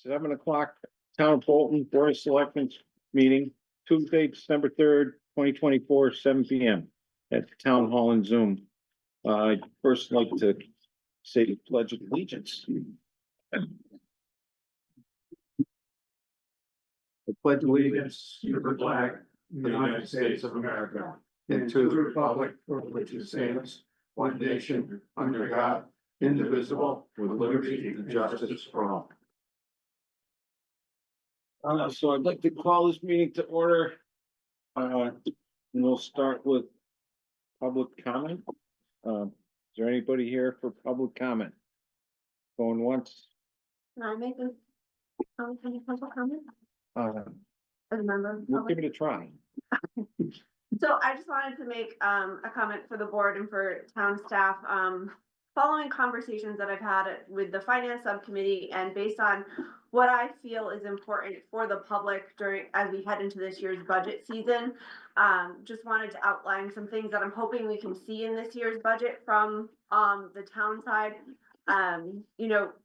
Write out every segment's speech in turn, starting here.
7 o'clock, Town of Bolton, Board of Selectmen meeting, Tuesday, December 3rd, 2024, 7 p.m. at the Town Hall in Zoom. I'd first like to say the Pledge of Allegiance. I pledge allegiance to the flag of the United States of America and to the republic for which it stands, one nation, under God, indivisible, with liberty and justice for all. So I'd like to call this meeting to order. And we'll start with public comment. Is there anybody here for public comment? Going once? Can I make a public comment? As a member of the We'll public? give it a try. So I just wanted to make a comment for the board and for town staff. Following conversations that I've had with the finance subcommittee and based on what I feel is important for the public as we head into this year's budget season. Just wanted to outline some things that I'm hoping we can see in this year's budget from the town side.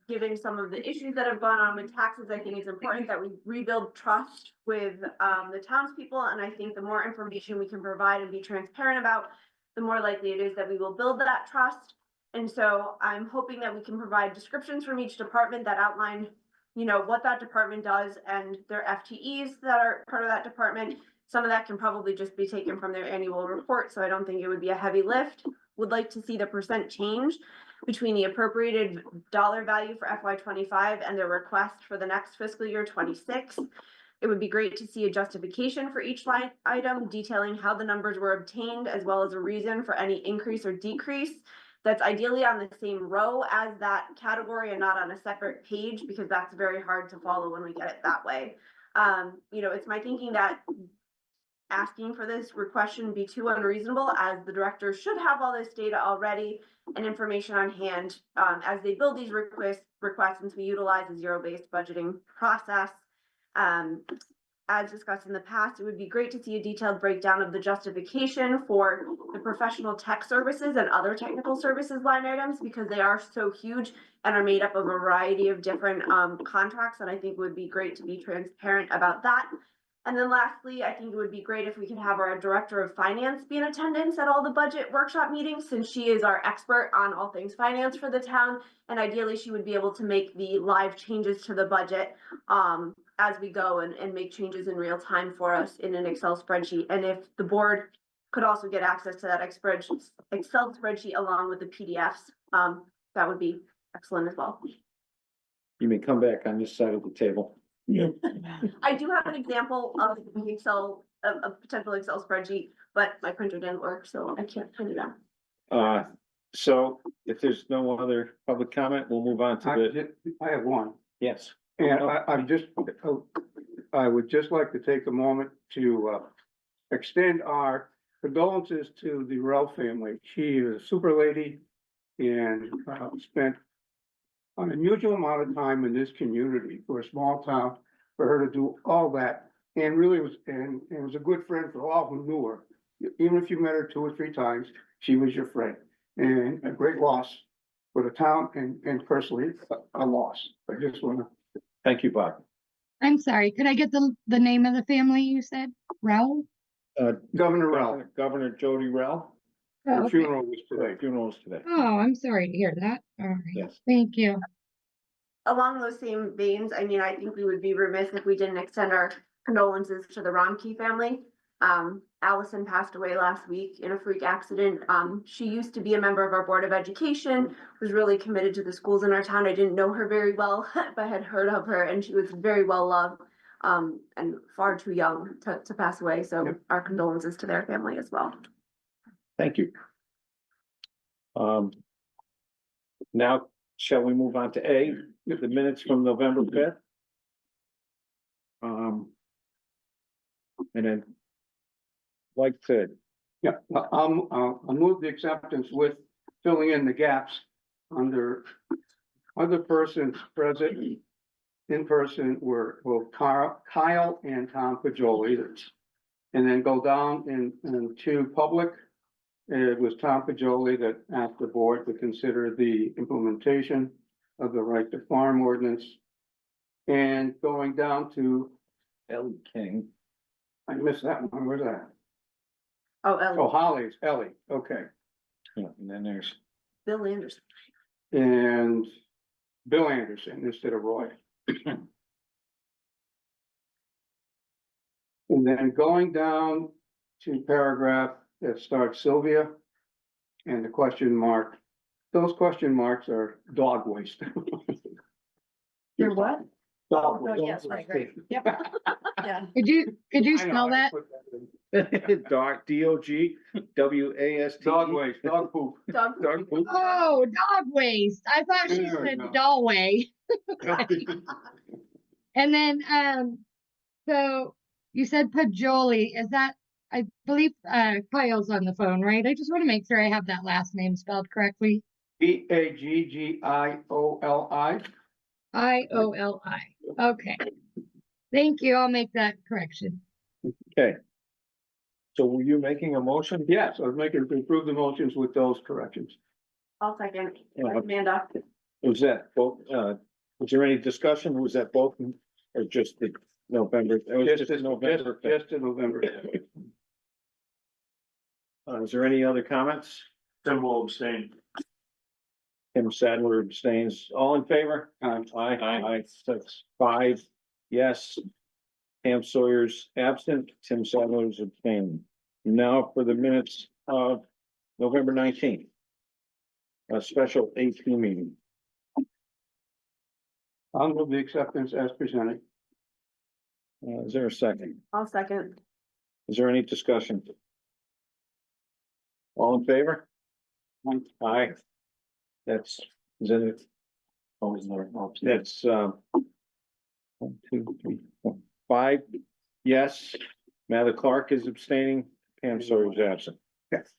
Given some of the issues that have gone on with taxes, I think it's important that we rebuild trust with the townspeople. And I think the more information we can provide and be transparent about, the more likely it is that we will build that trust. And so I'm hoping that we can provide descriptions from each department that outline, what that department does and their FTEs that are part of that department. Some of that can probably just be taken from their annual report, so I don't think it would be a heavy lift. Would like to see the percent change between the appropriated dollar value for FY25 and their request for the next fiscal year 26. It would be great to see a justification for each line item detailing how the numbers were obtained, as well as a reason for any increase or decrease. That's ideally on the same row as that category and not on a separate page, because that's very hard to follow when we get it that way. It's my thinking that asking for this request shouldn't be too unreasonable, as the directors should have all this data already and information on hand as they build these requests, since we utilize a zero-based budgeting process. As discussed in the past, it would be great to see a detailed breakdown of the justification for the professional tech services and other technical services line items, because they are so huge and are made up of a variety of different contracts. And I think it would be great to be transparent about that. And then lastly, I think it would be great if we could have our director of finance be in attendance at all the budget workshop meetings, since she is our expert on all things finance for the town. And ideally, she would be able to make the live changes to the budget as we go and make changes in real time for us in an Excel spreadsheet. And if the board could also get access to that Excel spreadsheet along with the PDFs, that would be excellent as well. You may come back on this side of the table. Yeah. I do have an example of the a potential Excel spreadsheet, but my printer didn't work, so I can't print it out. So if there's no other public comment, we'll move on to I have one, yes. and I would just like to take a moment to extend our condolences to the Rell family. She is a super lady and spent an unusual amount of time in this community for a small town, for her to do all that, and really was a good friend for all who knew her. Even if you met her 2 or 3 times, she was your friend, and a great loss for the town and personally a loss. I just want to. Thank you, Bob. I'm sorry, could I get the name of the family you said? Rell? Governor Rell. Governor Jody Rell. Oh, Her okay. funeral was today. Funerals today. Oh, I'm sorry to hear that. All right, Yes. thank you. Along those same veins, I think we would be remiss if we didn't extend our condolences to the Romkey family. Allison passed away last week in a freak accident. She used to be a member of our Board of Education, was really committed to the schools in our town. I didn't know her very well, but had heard of her, and she was very well loved and far too young to pass away. So Yep. Our condolences to their family as well. Thank you. Now, shall we move on to A, the minutes from November 5th? And then like to, Yeah, I'll move the acceptance with filling in the gaps under other persons present in person were both Kyle and Tom Pajoli. And then go down and to public. It was Tom Pajoli that asked the board to consider the implementation of the right to farm ordinance And going down to, Ellie King. I missed that one, where's that? Oh, Oh, Holly's, Ellie, okay. Yeah, and then there's, Bill Anderson. And Bill Anderson instead of Roy. And then going down to paragraph that starts Sylvia. And the question mark, those question marks are dog waste. You're what? Dog Oh, waste. yes, right, Yep. Yeah. Could you I know, spell I that? put that in. Dog, DOGWAST. Dog waste, dog poop. Dog. Dog poop. Oh, dog waste. I thought she There we said go. dollway. And then, so you said Pajoli, is that, I believe, Kyle's on the phone, right? I just want to make sure I have that last name spelled correctly. Paggili. Ioli. Okay. Thank you. I'll make that correction. Okay. So were you making a motion? Yes, I was making to approve the motions with those corrections. I'll second. Yeah. Amanda. Was that both, was there any discussion? Was that both or just the November? It was just the November. Just in November. Is there any other comments? Tim will abstain. Tim Sadler abstains. All in favor? Aye. Aye. 6-5, yes. Pam Sawyer's absent. Tim Sadler's abstaining. Now for the minutes of November 19th. A special AP meeting. I'll move the acceptance as presented. Is there a second? I'll second. Is there any discussion? All in favor? Aye. That's, is that it? Always there. That's, 1, 2, 3, 4, 5, yes. Mather Clark is abstaining, Pam Sawyer is absent. Yes.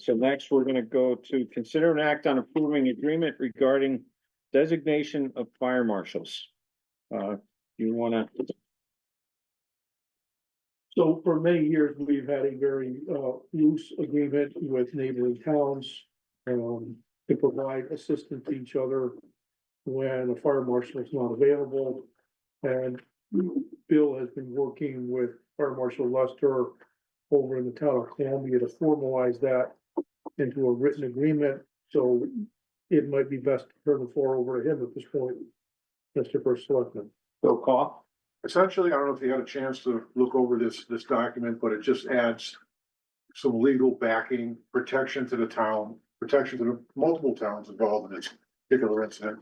So next, we're gonna go to consider an act on approving agreement regarding designation of fire marshals. You wanna, So for many years, we've had a very loose agreement with neighboring towns to provide assistance to each other when a fire marshal is not available. And Bill has been working with Fire Marshal Lester over in the town of Columbia to formalize that into a written agreement. So it might be best to turn the floor over to him at this point, Mr. First Selectman. Bill Call? Essentially, I don't know if you had a chance to look over this document, but it just adds some legal backing, protection to the town, protection to the multiple towns involved in this particular incident.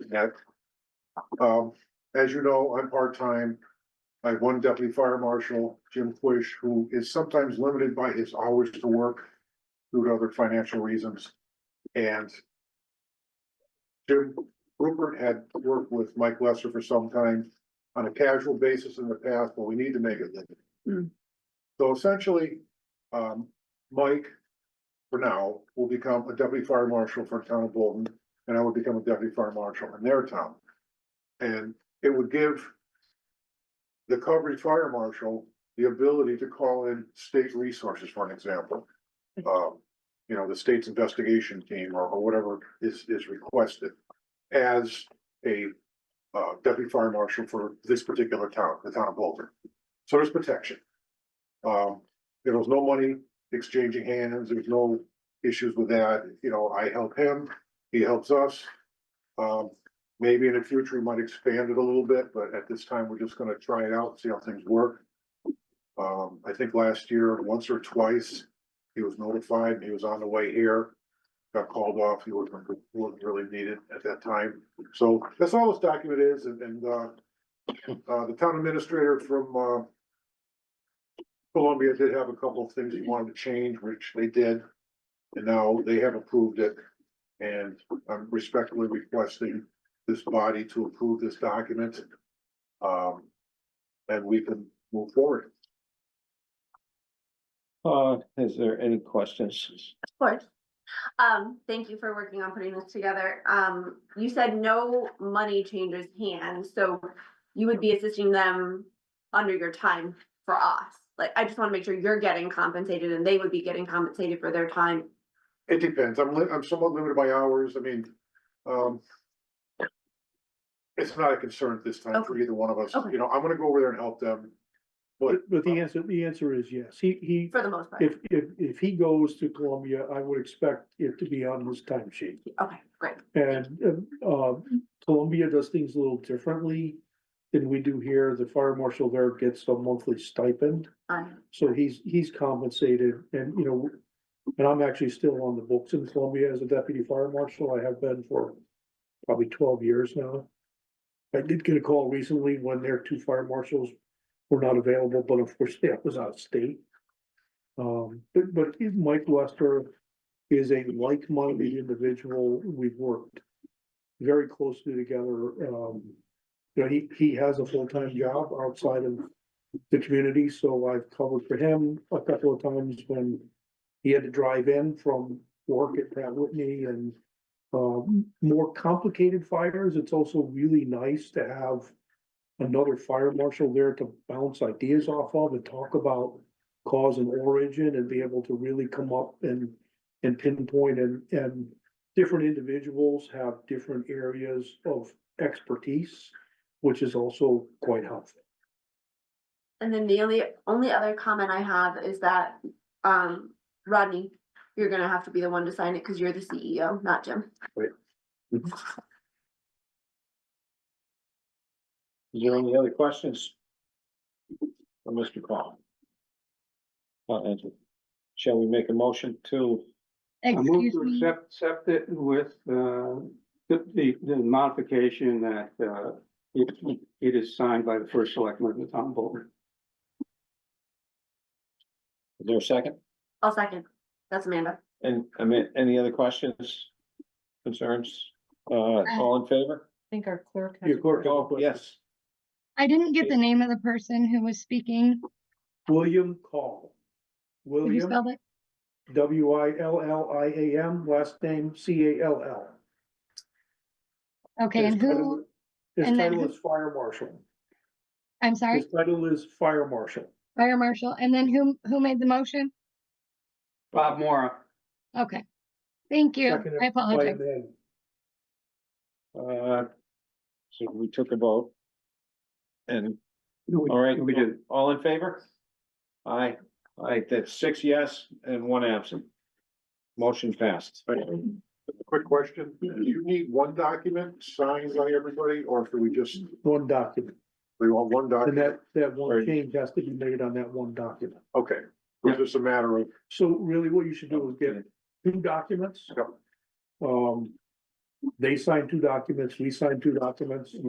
As you know, I'm part-time. I have one deputy fire marshal, Jim Quish, who is sometimes limited by his hours to work due to other financial reasons. And Jim Rupert had worked with Mike Lesser for some time on a casual basis in the past, but we need to make it legal. So essentially, Mike, for now, will become a deputy fire marshal for the town of Bolton, and I would become a deputy fire marshal in their town. And it would give the coverage fire marshal the ability to call in state resources, for an example. You know, the state's investigation team or whatever is requested as a deputy fire marshal for this particular town, the town of Bolton. So there's protection. There was no money exchanging hands. There's no issues with that. You know, I help him, he helps us. Maybe in the future, we might expand it a little bit, but at this time, we're just gonna try it out and see how things work. I think last year, once or twice, he was notified and he was on the way here. Got called off, he wasn't really needed at that time. So that's all this document is, and the town administrator from Columbia did have a couple of things he wanted to change, which they did. And now they have approved it, and I'm respectfully requesting this body to approve this document. And we can move forward. Is there any questions? Of course. Thank you for working on putting this together. You said no money changes hands, so you would be assisting them under your time for us. Like, I just want to make sure you're getting compensated and they would be getting compensated for their time. It depends. I'm somewhat limited by hours. I mean, it's not a concern at this time for Okay. either one of us. Okay. You know, I'm gonna go over there and help them. But, But the answer is yes. He, For the most part. if he goes to Columbia, I would expect it to be on his time sheet. Okay, great. And, Columbia does things a little differently than we do here. The fire marshal there gets a monthly stipend. So he's compensated and, you know, and I'm actually still on the books in Columbia as a deputy fire marshal. I have been for probably 12 years now. I did get a call recently when their two fire marshals were not available, but unfortunately I was out of state. But Mike Lester is a like-minded individual. We've worked very closely together. You know, he has a full-time job outside of the community, so I've covered for him a couple of times when he had to drive in from work at Pratt Whitney and more complicated fires. It's also really nice to have another fire marshal there to bounce ideas off of and talk about cause and origin and be able to really come up and pinpoint and different individuals have different areas of expertise, which is also quite helpful. And then the only other comment I have is that, Rodney, you're gonna have to be the one to sign it because you're the CEO, not Jim. Is there any other questions? For Mr. Call? Shall we make a motion to, I move Excuse to me, accept it with, the modification that, it is signed by the first selectman of the town of Bolton. is there a second? I'll second. That's Amanda. And, I mean, any other questions, concerns? All in favor? I think our clerk has. Your clerk has a Oh, question. yes. I didn't get the name of the person who was speaking. William Call. Could you William, spell it? William, last name Call. Okay, and who, His and then title who- is fire marshal. I'm sorry, His title is fire marshal. fire marshal, and then who made the motion? Bob Mora. Okay, thank you, Seconded I by apologize. Amanda. So we took a vote. And, We- all right, We did. all in favor? Aye, aye, that's 6 yes and 1 absent. Motion passed. quick question, do you need one document signed by everybody, or should we just, One document, we want one and document? that one Right. change has to be made on that one document. Okay, it's just a matter of, So really what you should do is get two documents. Yep. They sign two documents, we sign two documents, and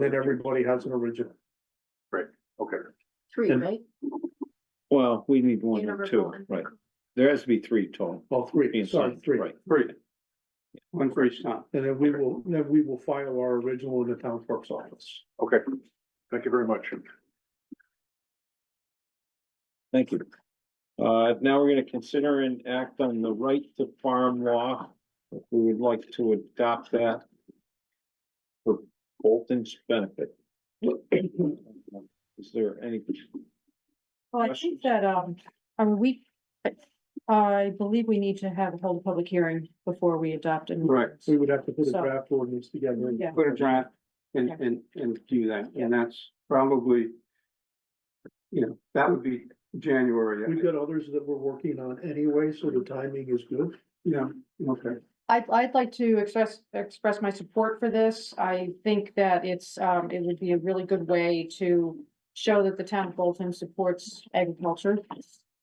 then everybody has an original. okay, 3, And- right? Well, we need one You or never 2, voted. right? There has to be 3 total. Well, three, being sorry, signed, three. Right. One for each town. And then we will file our original in the town clerk's office. okay, thank you very much. Thank you. Now we're gonna consider and act on the right to farm law. We would like to adopt that for Bolton's benefit. Is there any? Well, I Questions? think that, I believe we need to hold a public hearing before we adopt it. Right. We would have to put a So- draft ordinance together. Yeah. Put a draft and, Okay. and do that, and that's probably, you know, that would be January. I We've think. got others that we're working on anyway, so the timing is good. Yeah, okay. I'd like to express my support for this. I think that it would be a really good way to show that the town of Bolton supports agriculture,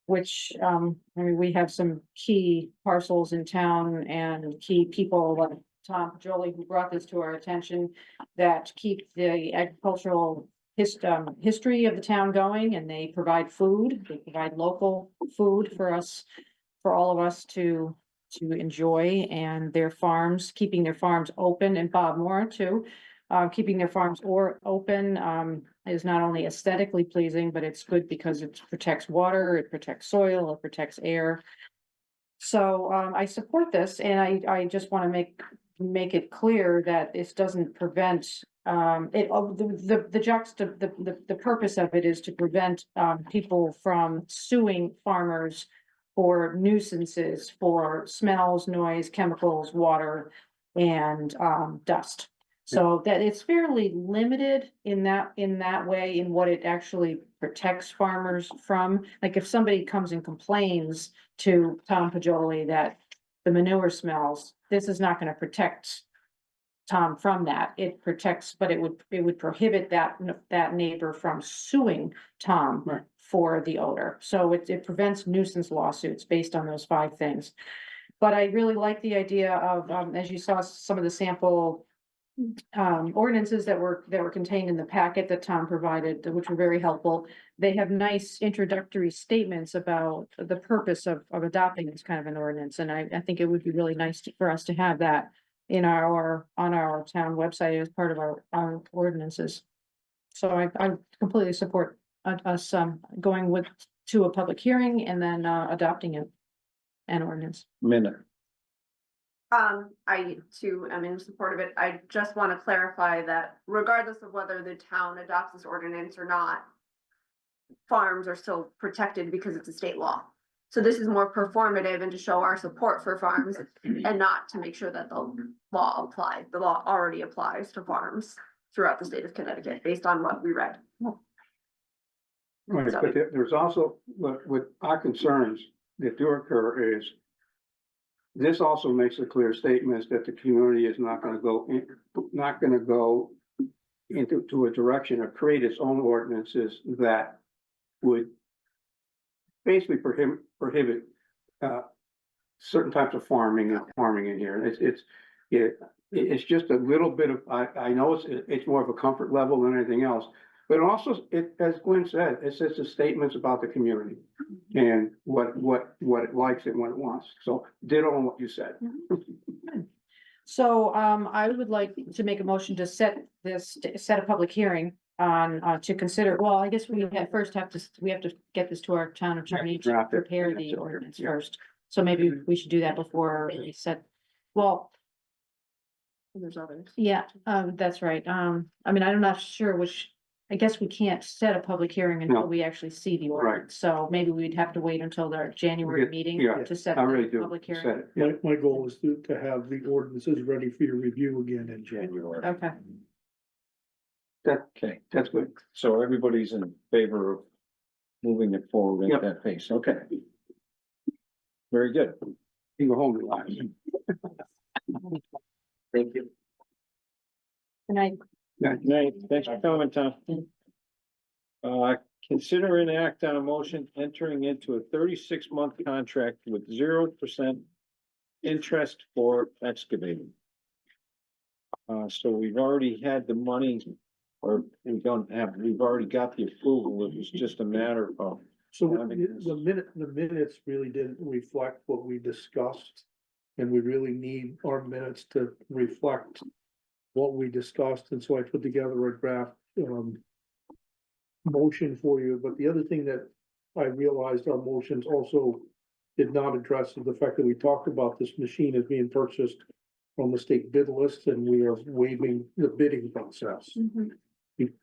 which, I mean, we have some key parcels in town and key people like Tom Jolie, who brought this to our attention, that keep the agricultural history of the town going, and they provide food, they provide local food for us, for all of us to enjoy, and their farms, keeping their farms open, and Bob Moore too. Keeping their farms open, is not only aesthetically pleasing, but it's good because it protects water, it protects soil, it protects air. So, I support this, and I just wanna make it clear that this doesn't prevent, the purpose of it is to prevent, people from suing farmers for nuisances, for smells, noise, chemicals, water, and, dust. So that it's fairly limited in that way, in what it actually protects farmers from. Like if somebody comes and complains to Tom Pajoli that the manure smells, this is not gonna protect Tom from that. It protects, but it would prohibit that neighbor from suing Tom Right. for the odor. So it prevents nuisance lawsuits based on those 5 things. But I really like the idea of, as you saw, some of the sample ordinances that were contained in the packet that Tom provided, which were very helpful. They have nice introductory statements about the purpose of adopting this kind of an ordinance, and I think it would be really nice for us to have that on our town website as part of our ordinances. So I completely support us going to a public hearing and then adopting an ordinance. Minute. I too am in support of it. I just want to clarify that regardless of whether the town adopts this ordinance or not, farms are still protected because it's a state law. So this is more performative and to show our support for farms and not to make sure that the law applies. The law already applies to farms throughout the state of Connecticut based on what we read. Right, but there's also, with our concerns that do occur is this also makes a clear statement that the community is not gonna go into a direction or create its own ordinances that would basically prohibit certain types of farming in here. It's just a little bit of, I know it's more of a comfort level than anything else. But also, as Gwen said, it says the statements about the community and what it likes and what it wants. So ditto on what you said. So, I would like to make a motion to set a public hearing on, to consider, well, I guess we have to get this to our town attorney to Draft it. prepare the ordinance first. So maybe we should do that before we set, well, There's others. yeah, that's right. I mean, I'm not sure I guess we can't set a public hearing until No. we actually see the ordinance. So maybe we'd have to wait until their January meeting yeah, to set I really the do. public Said hearing. it. My goal is to have the ordinances ready for your review again in January. Okay. Okay, That's good. so everybody's in favor of moving it forward Yep. at that pace, okay. Very good. You can go home and relax. Thank you. Good night. Night, thanks for coming, Tom. Consider an act on a motion entering into a 36-month contract with 0% interest for excavating. So we've already had the money, or we've already got the approval, it was just a matter of. So having this. the minutes really didn't reflect what we discussed. And we really need our minutes to reflect what we discussed, and so I put together a draft, motion for you, but the other thing that I realized our motions also did not address is the fact that we talked about this machine as being purchased from the state bid list, and we are waiving the bidding process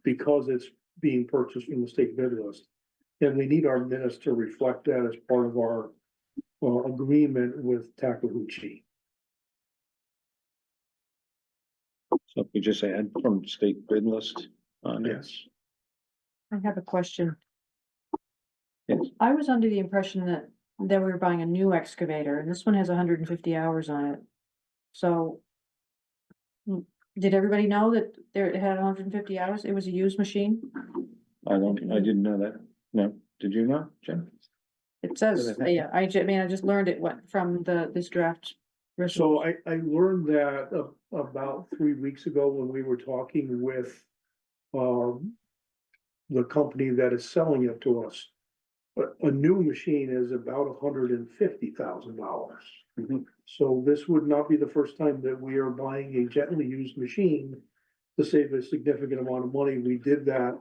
because it's being purchased from the state bid list. And we need our minutes to reflect that as part of our agreement with Takeuchi. So if we just add from state bid list on this. Yes. I have a question. Yes. I was under the impression that we were buying a new excavator, and this one has 150 hours on it. So did everybody know that it had 150 hours? It was a used machine? I didn't know that. No, did you know, Jen? It says, yeah, I just learned it from this draft. So I learned that about 3 weeks ago when we were talking with the company that is selling it to us. But a new machine is about $150,000. Mhm. So this would not be the first time that we are buying a gently used machine to save a significant amount of money. We did that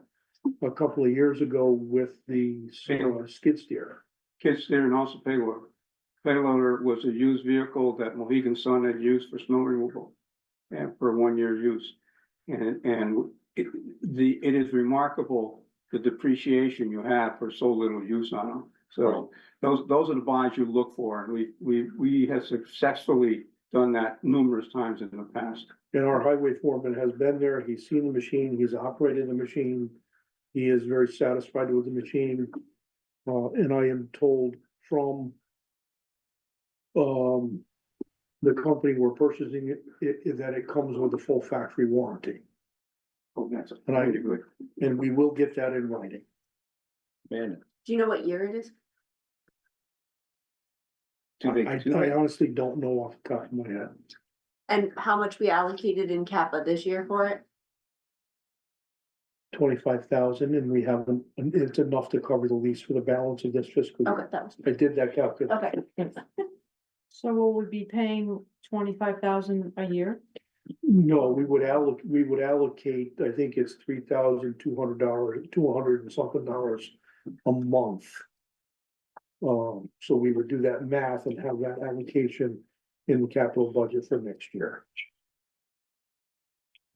a couple of years ago with the skid steer. Kids there and also payloader. Payloader was a used vehicle that Mohegan Sun had used for snow removal and for 1 year use. And it is remarkable the depreciation you have for so little use on them. So those are the buys you look for, and we have successfully done that numerous times in the past. And our highway foreman has been there, he's seen the machine, he's operated the machine. He is very satisfied with the machine. And I am told from the company we're purchasing it, that it comes with a full factory warranty. Oh, that's And I- pretty good. And we will get that in writing. Man, Do you know what year it is? I honestly don't know off the top of my head. And how much we allocated in CAPA this year for it? 25,000 and we haven't, and it's enough to cover the lease for the balance of this fiscal year. Okay, that was, I did that calculation. okay. So will we be paying 25,000 a year? No, we would allocate, I think it's $3,200, $200 and something dollars a month. So we would do that math and have that allocation in the capital budget for next year.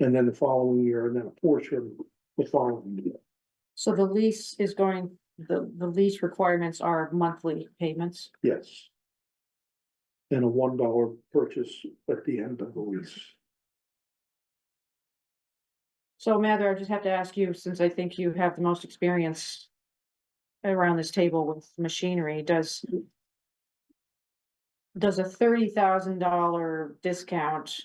And then the following year, and then a portion the following year. So the lease is going, the lease requirements are monthly payments. Yes. And a $1 purchase at the end of the lease. So Mather, I just have to ask you, since I think you have the most experience around this table with machinery, does a $30,000 discount,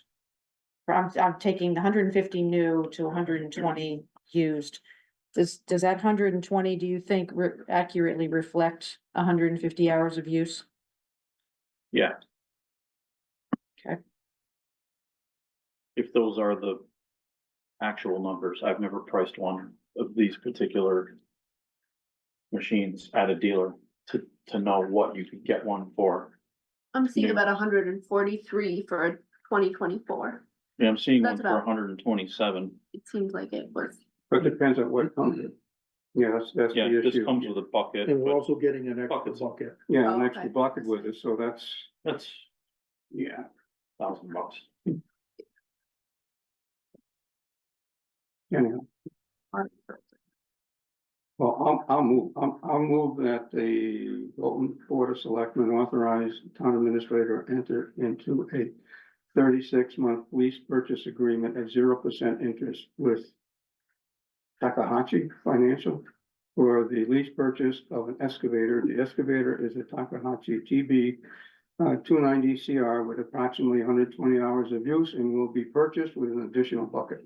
I'm taking the 150 new to 120 used. Does that 120, do you think accurately reflect 150 hours of use? yeah. Okay. If those are the actual numbers, I've never priced one of these particular machines at a dealer to know what you could get one for. I'm seeing Yeah. about 143 for 2024. Yeah, I'm seeing one That's for about- 127. It seems like it was. But it depends on what comes in. Yeah, that's Yeah, the this issue. comes with a bucket, And we're but also getting an extra Buckets. bucket. Yeah, an Oh, extra okay. bucket with it, so that's, that's yeah. $1,000. Anyhow, well, I'll move that the Bolton Board of Selectmen authorize town administrator enter into a 36-month lease purchase agreement at 0% interest with Takahashi Financial for the lease purchase of an excavator. The excavator is a Takahashi TB 290 CR with approximately 120 hours of use and will be purchased with an additional bucket.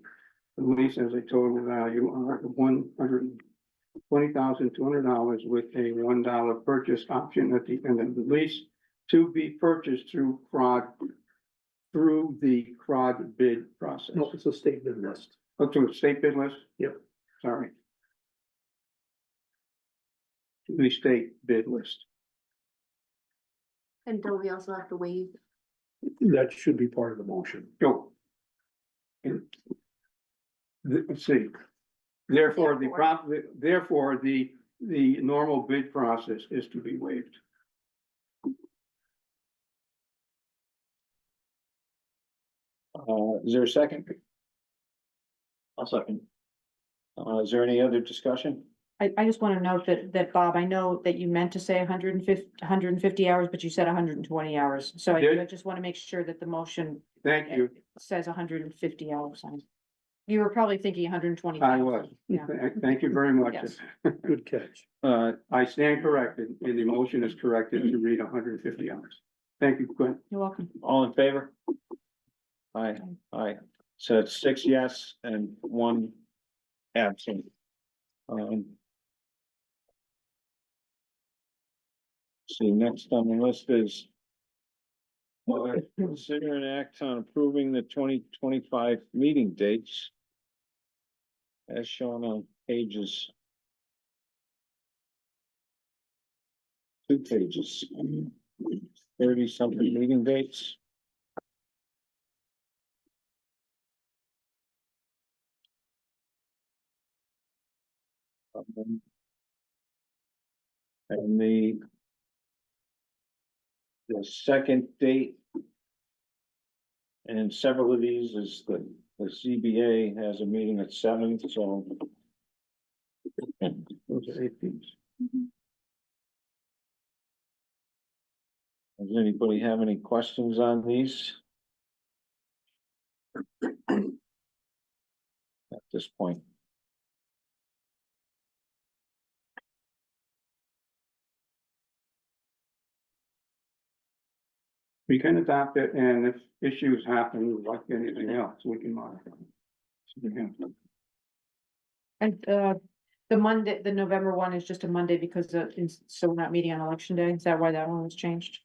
The lease has a total value of $120,200 with a $1 purchase option at the end of the lease to be purchased through the CROG bid process. No, it's a state bid list. Oh, to a state bid list? Yep. Sorry. To the state bid list. And don't we also have to waive? That should be part of the motion. Go. Let's see. Therefore, the normal bid process is to be waived. Is there a second? I'll second. Is there any other discussion? I just want to note that Bob, I know that you meant to say 150 hours, but you said 120 hours. So Did? I just want to make sure that the motion Thank you. says 150 hours on it. You were probably thinking 120. I was. Yeah. Thank you very much. Yes. Good catch. I stand corrected, and the motion is corrected to read 150 hours. Thank you, Quinn. You're welcome. All in favor? Aye, aye. So it's 6 yes and 1 absent. See, next on the list is consider an act on approving the 2025 meeting dates as shown on pages 2 pages, 30 something meeting dates. And the second date. And several of these is the CBA has a meeting at 7, so. Those are 8 things. Does anybody have any questions on these? At this point. We can adopt it, and if issues happen like anything else, we can modify. it. And, the Monday, the November one is just a Monday because so we're not meeting on election day. Is that why that one was changed?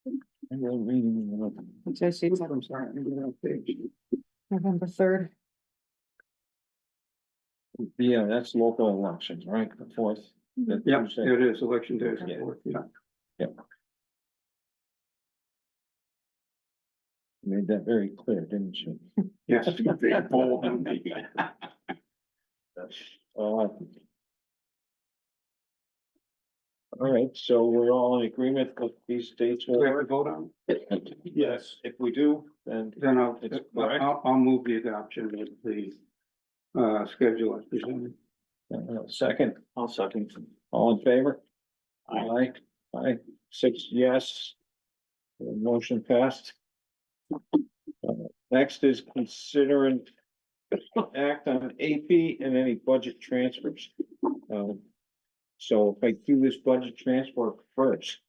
And we're reading, Let's say, see, it's I'm sorry, I'm going on page. November 3rd. yeah, that's local elections, right? The fourth. that Yeah, Tuesday. it is, election day is the Yeah. fourth, yeah. Made that very clear, didn't you? Yes. Very bold and big. Uh, All right, so we're all in agreement that these dates will Do we have to work? vote on? Yes. If we do, then Then It's correct. I'll move the adoption of the, schedule as presented. second. I'll second. All in favor? Aye. Aye, 6 yes. Motion passed. Next is consider and act on AP and any budget transfers. So if I do this budget transfer first,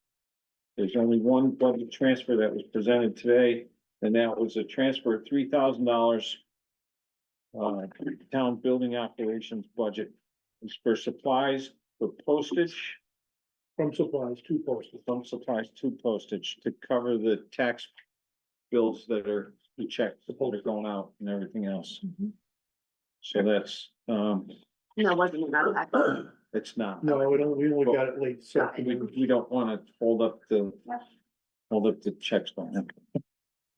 there's only one budget transfer that was presented today, and that was a transfer of $3,000. Town building operations budget is for supplies for postage, From supplies to postage. from supplies to postage to cover the tax bills that are, the checks that are going out and everything else. So that's, No, it wasn't in that packet. it's not. No, we only got it late this We, afternoon. we don't wanna hold up the, Yep. hold up the checks on them.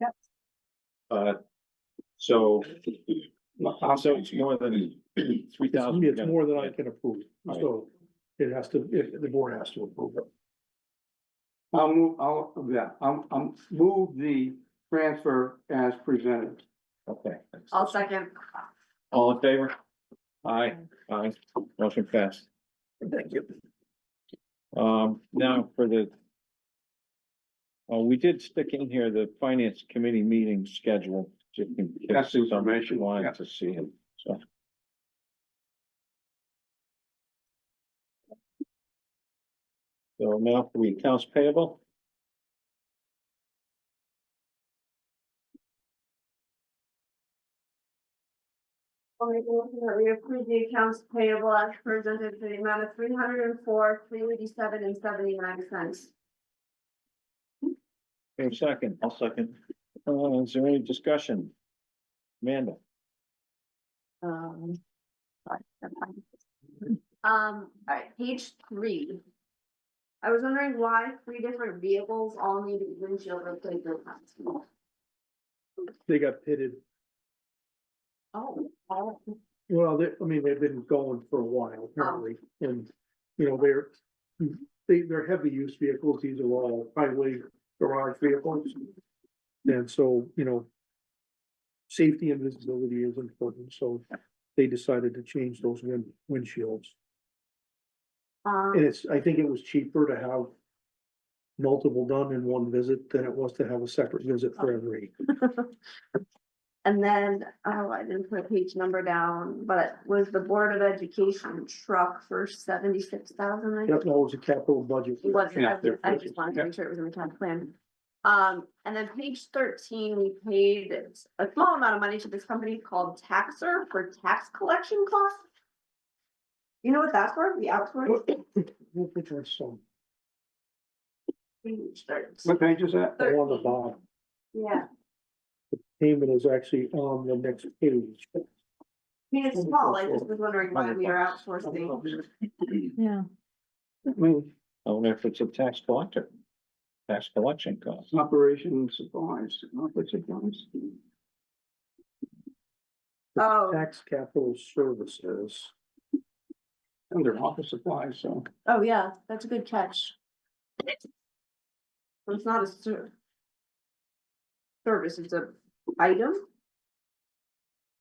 Yep. So it's more than 3,000. It's more than I can approve, so it has to, the board has to approve it. I'll move the transfer as presented. Okay. I'll second. All in favor? Aye, aye, motion passed. Thank you. Now for the. We did stick in here the finance committee meeting schedule, just in case That's somebody information, yeah. wanted to see it, so. So now for the accounts payable. We approve the accounts payable as presented for the amount of $304,387.79. Okay, second. I'll second. Is there any discussion? Amanda? Sorry, that's fine. All right, page 3. I was wondering why 3 different vehicles all need windshield replacement. They got pitted. Oh, Well, they've been going for a while apparently, and, they're heavy use vehicles, these are all highway garage vehicles. And so, safety and visibility is important, so they decided to change those windshields. And I think it was cheaper to have multiple done in one visit than it was to have a separate visit for every. and then, I didn't put a page number down, but was the Board of Education truck for 76,000? Yep, that was a capital budget. It was, Yeah, I just wanted to make sure it was in the town plan. And then page 13, we paid a small amount of money to this company called Taxer for tax collection costs. You know what that's for? The outsource? Which one's some, Page 13. What page is that? on the bottom, Yeah, payment is actually on the next page. I mean, it's small, I just was wondering why we are outsourcing. Yeah. I mean, I wonder if it's a tax collector. Tax collection cost. operation supplies, office supplies. Oh, Tax capital services. Under office supplies, so. oh, yeah, that's a good catch. It's not a service, it's a item.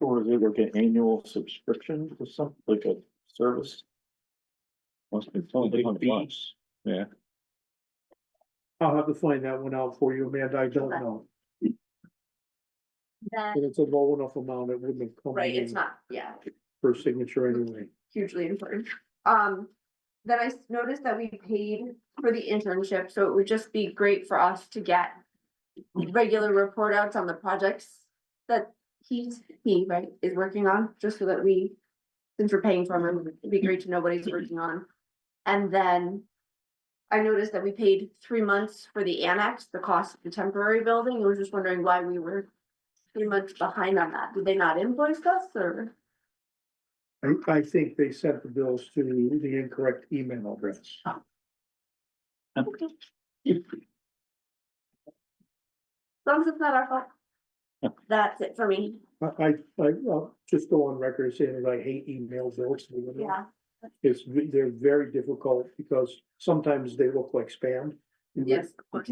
Or is it like an annual subscription to something, like a service? Must be totally Like different bucks, yeah. I'll have to find that one out for you, Amanda, I don't know. then, And it's a low enough amount, it wouldn't have come right, it's in not, yeah, for signature anyway. hugely important. Then I noticed that we paid for the internship, so it would just be great for us to get regular report outs on the projects that he, right, is working on, just so that we, since we're paying for him, it'd be great to know what he's working on. And then I noticed that we paid 3 months for the annex, the cost of the temporary building. I was just wondering why we were 3 months behind on that. Did they not invoice us or? I think they sent the bills to the incorrect email address. As long as it's not our fault. That's it for me. I'll just go on record saying that I hate email bills. Yeah. They're very difficult because sometimes they look like spam. Yes, of course.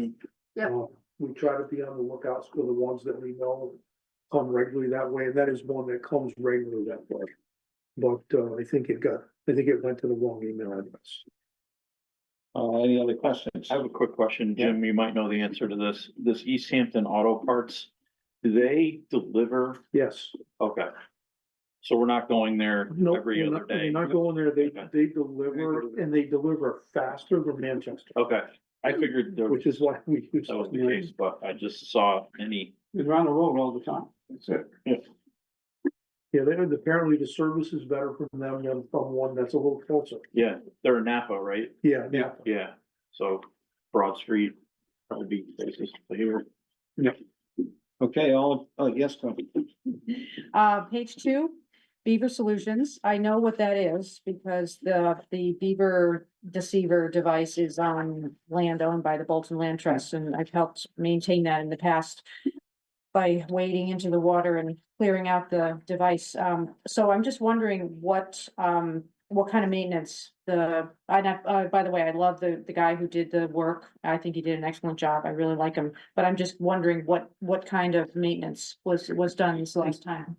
Yep. We try to be on the lookout for the ones that we know come regularly that way, and that is one that comes regularly that way. But, I think it went to the wrong email address. Any other questions? I have a quick question, Jim, you might know the answer to this. This East Hampton Auto Parts, do they deliver? Yes. Okay. So we're not going there No, every we're other not, day? we're not going there. They Okay. deliver, and they deliver faster than Manchester, Okay, I figured there was, which is why we use. that was the case, but I just saw any, It's around the road all the time. That's it. Yeah, apparently the service is better from them than from one that's a little closer. yeah, they're in Napa, right? Yeah. Yeah. Yeah, so Broad Street, probably be places here. Okay, yes, Tony. Page 2, Beaver Solutions. I know what that is because the Beaver Deceiver device is on land owned by the Bolton Land Trust, and I've helped maintain that in the past by wading into the water and clearing out the device. So I'm just wondering what kind of maintenance by the way, I love the guy who did the work. I think he did an excellent job. I really like him, but I'm just wondering what kind of maintenance was done this last time.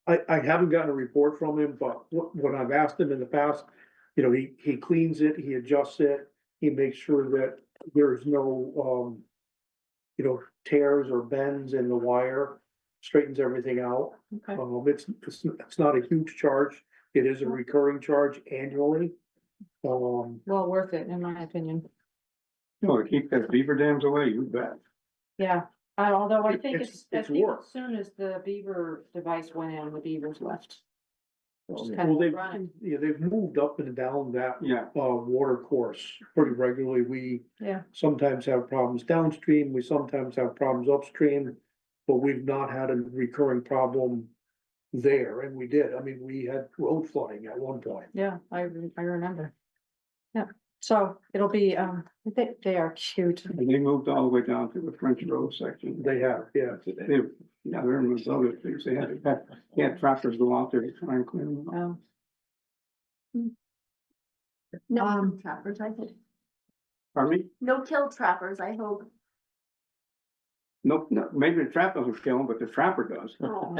I haven't gotten a report from him, but what I've asked him in the past, he cleans it, he adjusts it, he makes sure that there's no, tears or bends in the wire, straightens everything out. Okay. It's not a huge charge. It is a recurring charge annually. Well worth it, in my opinion. No, to keep those beaver dams away, you bet. Yeah, although I think It's I think work. as soon as the beaver device went in, the beavers left. Which is kind Well, of they've, ironic. they've moved up and down that, Yeah. water course pretty regularly. We Yeah, sometimes have problems downstream, we sometimes have problems upstream, but we've not had a recurring problem there, and we did. I mean, we had road flooding at one point. yeah, I remember. Yeah, so it'll be, they are cute. And they moved all the way down to the French Road section. They have, yeah. They're in those other things. They had tractors go out there to try and clean them up. No Um, kill trappers, I hope. Pardon me? No kill trappers, I hope. No, maybe the trap doesn't kill them, but the trapper does. Oh.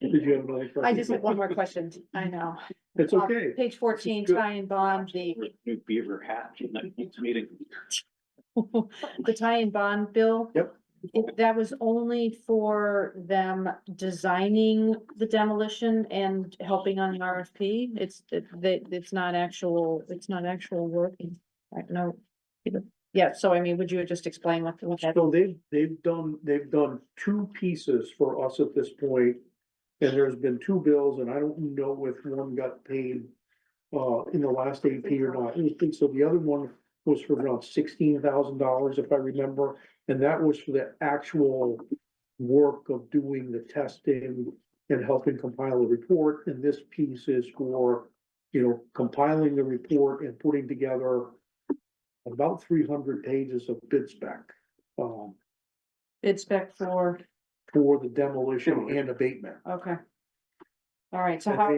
Did you have another question? I just have one more question. I know. It's okay. Page 14, Good. tie and bond, the New beaver hat in that next meeting. the tie and bond bill. Yep. That was only for them designing the demolition and helping on the RFP. It's not actual working. I know. Yeah, so I mean, would you just explain what that? So they've done two pieces for us at this point. And there's been two bills, and I don't know if one got paid in the last AP or not. So the other one was for around $16,000, if I remember, and that was for the actual work of doing the testing and helping compile a report. And this piece is for, compiling the report and putting together about 300 pages of bid spec Bid spec for, for the demolition and abatement. okay. All right, so And how?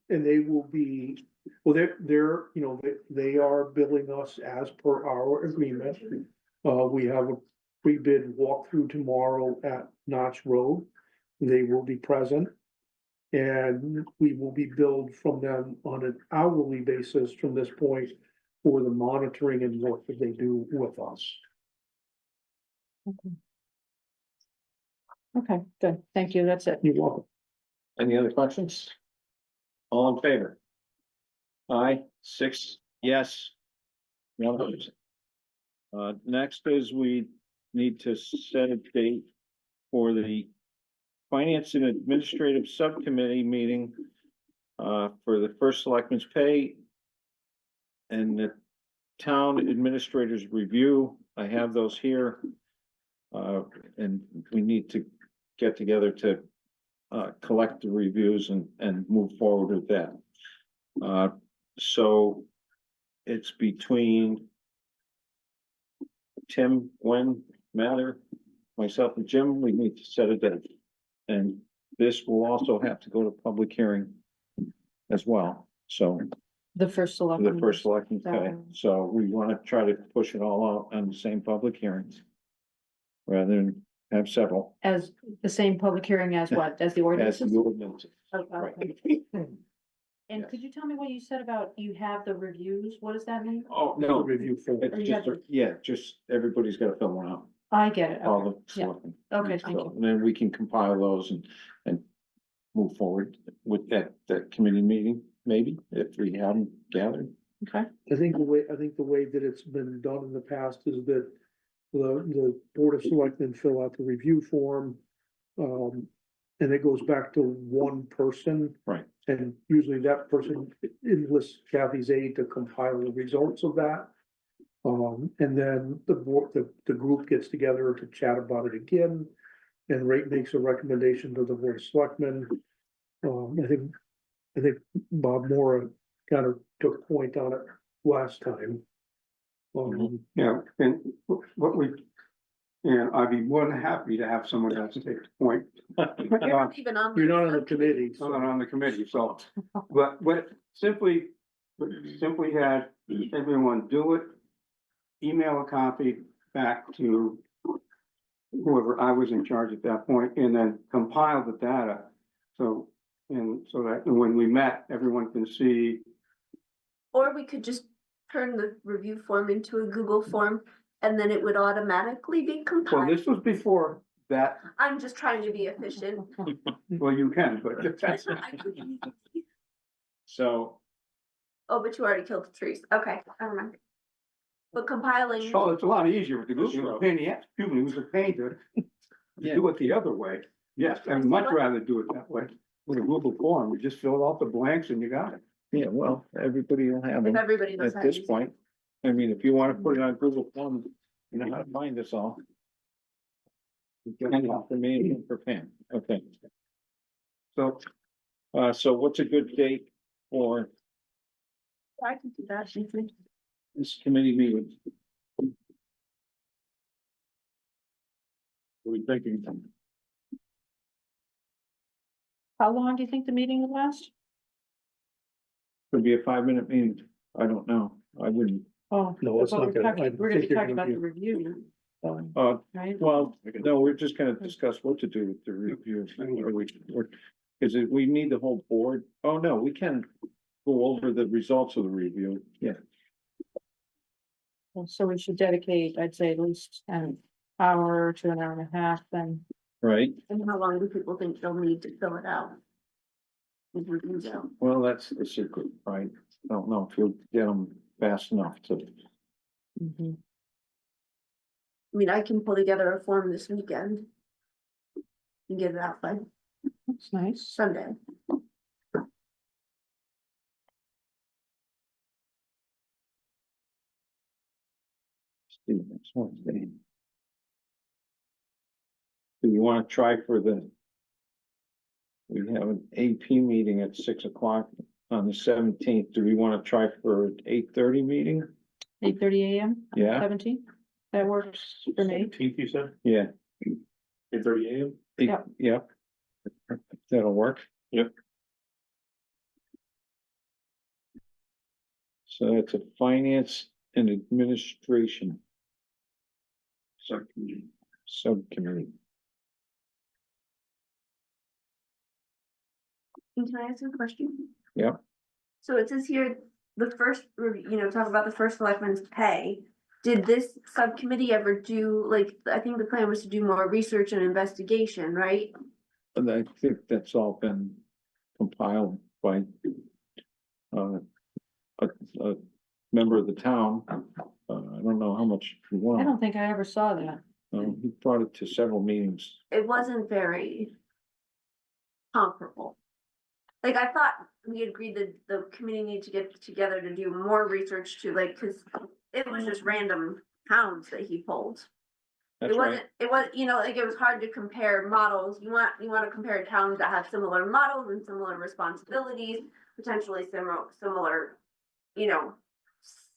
they will be, well, they are billing us as per our agreement. We have a pre-bid walkthrough tomorrow at Notch Road. They will be present. And we will be billed from them on an hourly basis from this point for the monitoring and work that they do with us. Okay, good. Thank you. That's it. You're welcome. Any other questions? All in favor? Aye, 6, yes. 100. Next is we need to set a date for the Finance and Administrative Subcommittee meeting for the first selectmen's pay and the town administrators review. I have those here. And we need to get together to collect the reviews and move forward with that. So it's between Tim, Gwen, Mather, myself and Jim. We need to set a date. And this will also have to go to public hearing as well. So The first select. the first selectmen's pay. So we want to try to push it all out on the same public hearings rather than have several. As the same public hearing as what? As the As ordinances? the ordinance. Oh, Right. okay. And Yes. could you tell me what you said about you have the reviews? What does that mean? Oh, The no, review for. it's you just, have yeah, just everybody's got to fill one out. I get it. All Okay, the yeah. selectmen. Okay, thank So, you. and then we can compile those and move forward with that committee meeting, maybe, if we haven't gathered. Okay, I think the way that it's been done in the past is that the Board of Selectmen fill out the review form. And it goes back to one person. Right. And usually that person enlists Kathy's aid to compile the results of that. And then the group gets together to chat about it again. And Ray makes a recommendation to the Board of Selectmen. I think Bob Mora kind of took point on it last time. Yeah, and what we, and I'd be more than happy to have someone else take the point. You're not even on. You're not on the committee, I'm not so on the committee, so, but simply had everyone do it. Email a copy back to whoever I was in charge at that point, and then compile the data. So that when we met, everyone can see. Or we could just turn the review form into a Google form and then it would automatically be Well, compiled. this was before that, I'm just trying to be efficient. well, you can, but that's. So, Oh, but you already killed the trees. Okay, never mind. But compiling, Oh, it's a lot easier with the Google. It was a pain in the ass. Excuse me, it was a pain to do it the other way. Yes, I'd much rather do it that way. With a Google form, you just fill out the blanks and you got it. yeah, well, everybody will have if them everybody knows how at to this use it. point. I mean, if you want to put it on Google Forms, you know how to find us all. You get one for me and one for Pam. Okay. So So what's a good date for I can do that. this committee meeting? What are we thinking? how long do you think the meeting will last? Could be a 5-minute meeting. I don't know. I wouldn't. Oh. No, it's but not we're gonna- talking- I We're gonna be think you're talking gonna about be- the review, Uh, right? no, we're just gonna discuss what to do with the reviews. Is it, we need the whole board? Oh, no, we can go over the results of the review. Yeah. So we should dedicate, I'd say at least an hour to an hour and a half, then. Right. And how long do people think they'll need to fill it out? These reviews out. Well, that's the secret, right? I don't know if you'll get them fast enough to. Mhm. I mean, I can pull together a form this weekend. And get it out by That's nice. Sunday. See, next Wednesday. Do you want to try for the? We have an AP meeting at 6 o'clock on the 17th. Do we want to try for an 8:30 meeting? 8:30 AM? Yeah. 17th? That works for me. you said? Yeah. 8:30 AM? Yep. Yep. That'll work. Yep. So it's a finance and administration subcommittee. Can I ask a question? Yeah. So it says here, the first, talk about the first selectman's pay. did this subcommittee ever do, like, I think the plan was to do more research and investigation, right? And I think that's all been compiled by a member of the town. I don't know how much you I want. don't think I ever saw that. He brought it to several meetings. It wasn't very comparable. Like, I thought we agreed that the committee needed to get together to do more research to, like, cause it was just random towns that he pulled. That's It right. wasn't, it was, you know, like, it was hard to compare models. You wanna compare towns that have similar models and similar responsibilities, potentially similar, you know,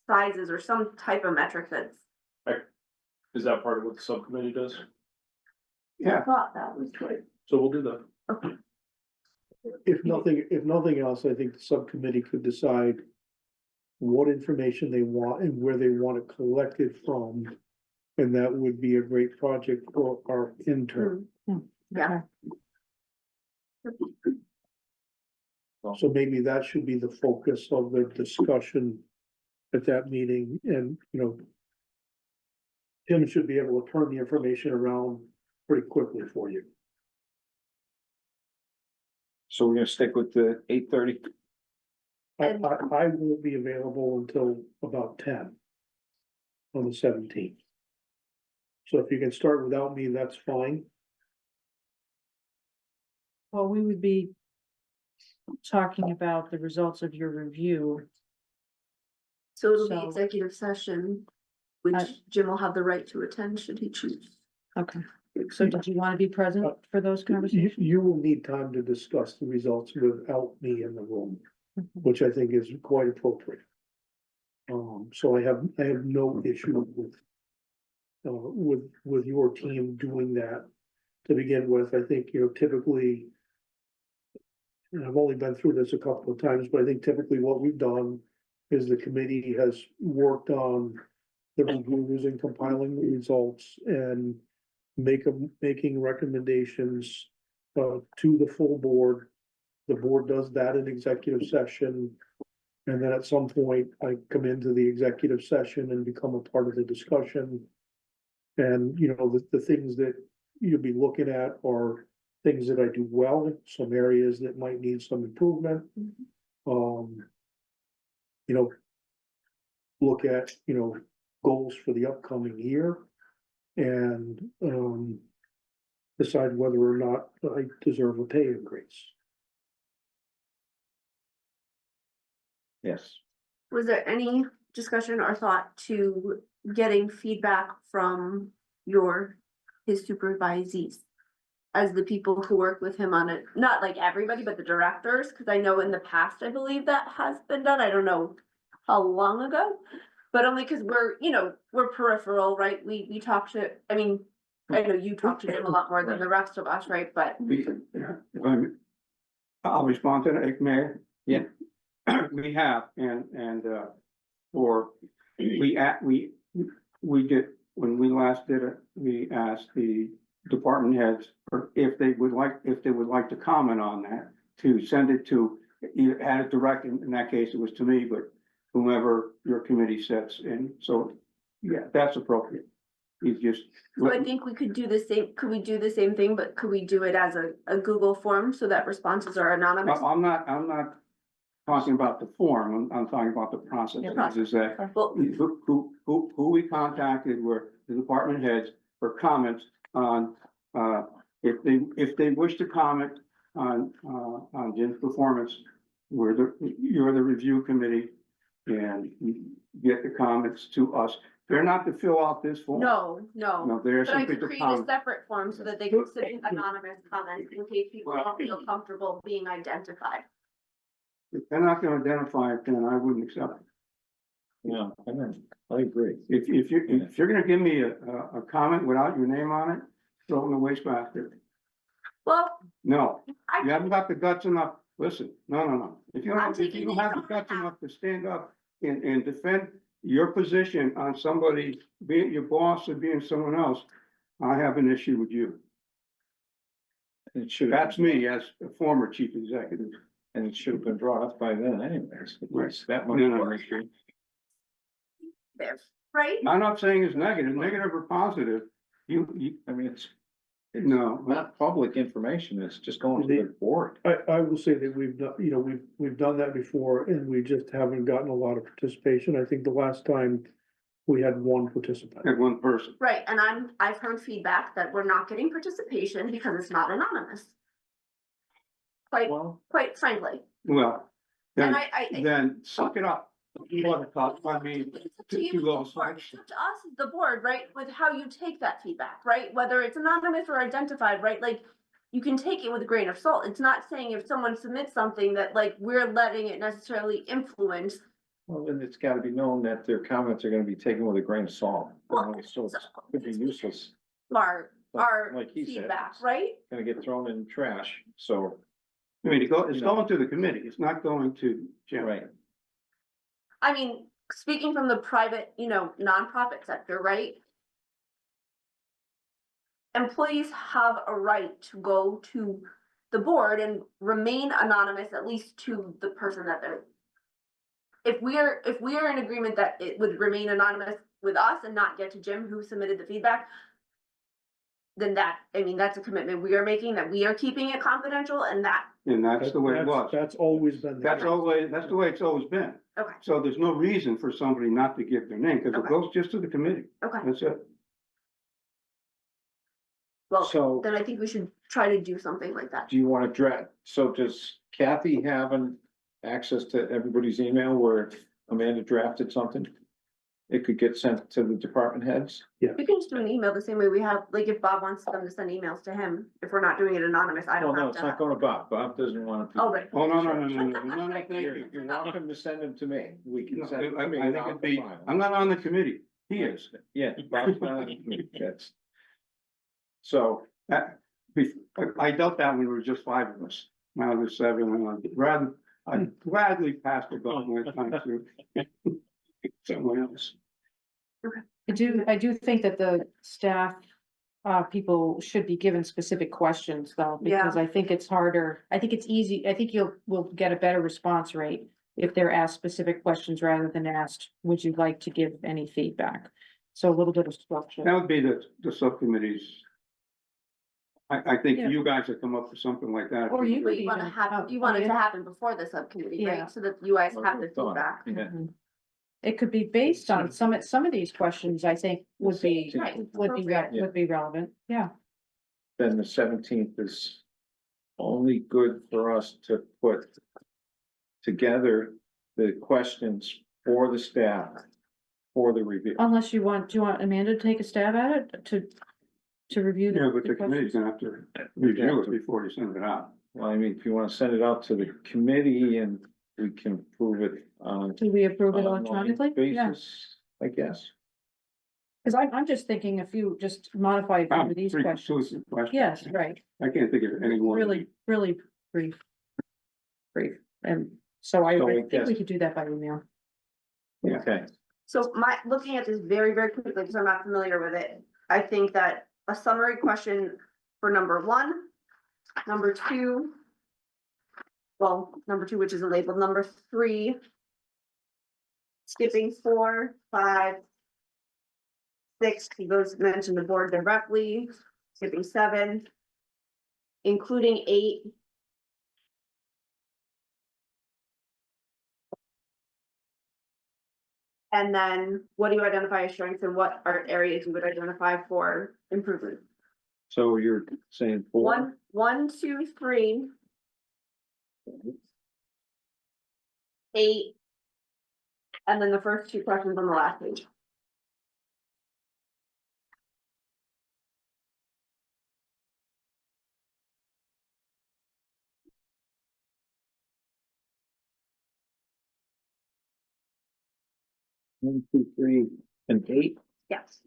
sizes or some type of metric that's. Is that part of what the subcommittee does? I Yeah, thought that was good. So we'll do that. Okay. If nothing else, I think the subcommittee could decide what information they want and where they want it collected from. And that would be a great project for our intern. Yeah. So maybe that should be the focus of the discussion at that meeting and, you know, Tim should be able to turn the information around pretty quickly for you. So we're gonna stick with the 8:30. I won't be available until about 10 on the 17th. So if you can start without me, that's fine. Well, we would be talking about the results of your review. So it'll be So- executive session, I- which Jim will have the right to attend should he choose. Okay. So did you want to be present for those conversations? You will need time to discuss the results without me in the room, which I think is quite appropriate. So I have no issue with your team doing that to begin with. I think, you know, typically, and I've only been through this a couple of times, but I think typically what we've done is the committee has worked on the reviews and compiling the results and making recommendations to the full board. The board does that in executive session. And then at some point, I come into the executive session and become a part of the discussion. And, you know, the things that you'll be looking at are things that I do well, some areas that might need some improvement. You know, look at, you know, goals for the upcoming year. And, decide whether or not I deserve a pay increase. Yes. Was there any discussion or thought to getting feedback from his supervisees? As the people who work with him on it, not like everybody, but the directors, cause I know in the past, I believe that has been done, I don't know how long ago. But only cause we're peripheral, right, we talk to, I mean, I know you talk to him a lot more than the rest of us, right, but. I'll respond to that, Mayor. Yeah. We have, and, we did, when we last did it, we asked the department heads if they would like to comment on that, to send it to, either had it direct, in that case, it was to me, but whomever your committee sets, and so, yeah, that's appropriate. You just. So I think we could do the same thing, but could we do it as a Google form so that responses are anonymous? I'm not talking about the form, I'm talking about the process, The process. is that Well, who we contacted were the department heads for comments on, if they wish to comment on Jim's performance, you're the review committee, and you get the comments to us. They're not to fill out this form. no, They're but I simply could to create a comment. separate form so that they can submit anonymous comments in case people don't feel comfortable being identified. If they're not gonna identify it, then I wouldn't accept it. Yeah, I agree. If you're gonna give me a comment without your name on it, throw it in the wastebasket. Well, No, I. you haven't got the guts enough, listen, no. If you I'm don't taking have the these guts on enough to stand up and defend your position on somebody, being your boss or being someone else, I have an issue with you. It should. That's me as a former chief executive. And it should have been brought up by then anyways. At least that much. No. more issue. There. right? I'm not saying it's negative or positive. I mean, it's No, not public information, it's just going to the board. I will say that we've done, you know, we've done that before and we just haven't gotten a lot of participation. I think the last time we had one participant. at one person. Right, and I've heard feedback that we're not getting participation because it's not anonymous. Well, Quite frankly, Well, and then, then suck it up. You want to talk, I mean, it's up to you, to as those the board. folks. It's up to us as the board, right, with how you take that feedback, right, whether it's anonymous or identified, right, like. You can take it with a grain of salt, it's not saying if someone submits something that like we're letting it necessarily influence. well, then it's gotta be known that their comments are gonna be taken with a grain of salt. Well, So it could be useless, Our like he said, feedback, it's right? gonna get thrown in the trash, so, I mean, it's You know. going to the committee, it's not going to Jim. right. I mean, speaking from the private, nonprofit sector, right? Employees have a right to go to the board and remain anonymous, at least to the person that they're. If we are in agreement that it would remain anonymous with us and not get to Jim who submitted the feedback. Then that's a commitment we are making, that we are keeping it confidential and that, And that's the way it was. That's always been. the That's case. that's the way it's always been. okay, So there's no reason for somebody not to give their name, because it Okay. goes just to the committee. okay, That's it. well, So- then I think we should try to do something like that. Do you wanna draft, so does Kathy have access to everybody's email where if Amanda drafted something? It could get sent to the department heads? We can just do an email the same way we have, like if Bob wants them to send emails to him, if we're not doing it anonymous, I Well, don't no, have it's to. not going to Bob, Bob doesn't want to. Oh, right. Oh, no, thank You're, you. you're welcome to send them to me, we can No, send them I to me. think and I'll it'd be, file. I'm not on the committee, he is. Yeah, Bob's not, that's. So, I dealt that when there was just five of us, now there's seven, and I'd gladly pass the ball when it comes to someone else. I do think that the staff, people should be given specific questions though, because I think it's harder, I think it's easy, I think will get a better response rate if they're asked specific questions rather than asked, would you like to give any feedback? So a little bit of structure. That would be the subcommittees. I think Yeah. you guys have come up with something like that. Or you But could you wanna even- have, you oh, want it to yeah. happen before the subcommittee, Yeah. right, so that you guys have the Thought, feedback. yeah. Mhm. It could be based on some of these questions, I think would be, Right, Yeah. would be relevant, yeah. then the 17th is only good for us to put together the questions for the staff for the review. Unless do you want Amanda to take a stab at it to review? Yeah, but the the committee's questions? gonna have to review it before you send it out. Well, I mean, if you want to send it out to the committee and we can prove it on Do we approve it online electronically? Yeah, basis, I guess. cause I'm just thinking if you just modify some of these Three questions. exclusive questions. Yes, right, I can't think of any more. really brief. And so I So I think guess- we could do that by email. Yeah. Okay, So looking at this very, very quickly, because I'm not familiar with it, I think that a summary question for number one, number two. Well, number two, which is labeled number three. Skipping 4, 5. 6, he goes mention the board directly, skipping 7. Including 8. And then what do you identify as strengths and what are areas you would identify for improvement? so you're saying 4? 1, 2, 3. 8. And then the first two questions on the last page. One, two, 3, and 8. Yes.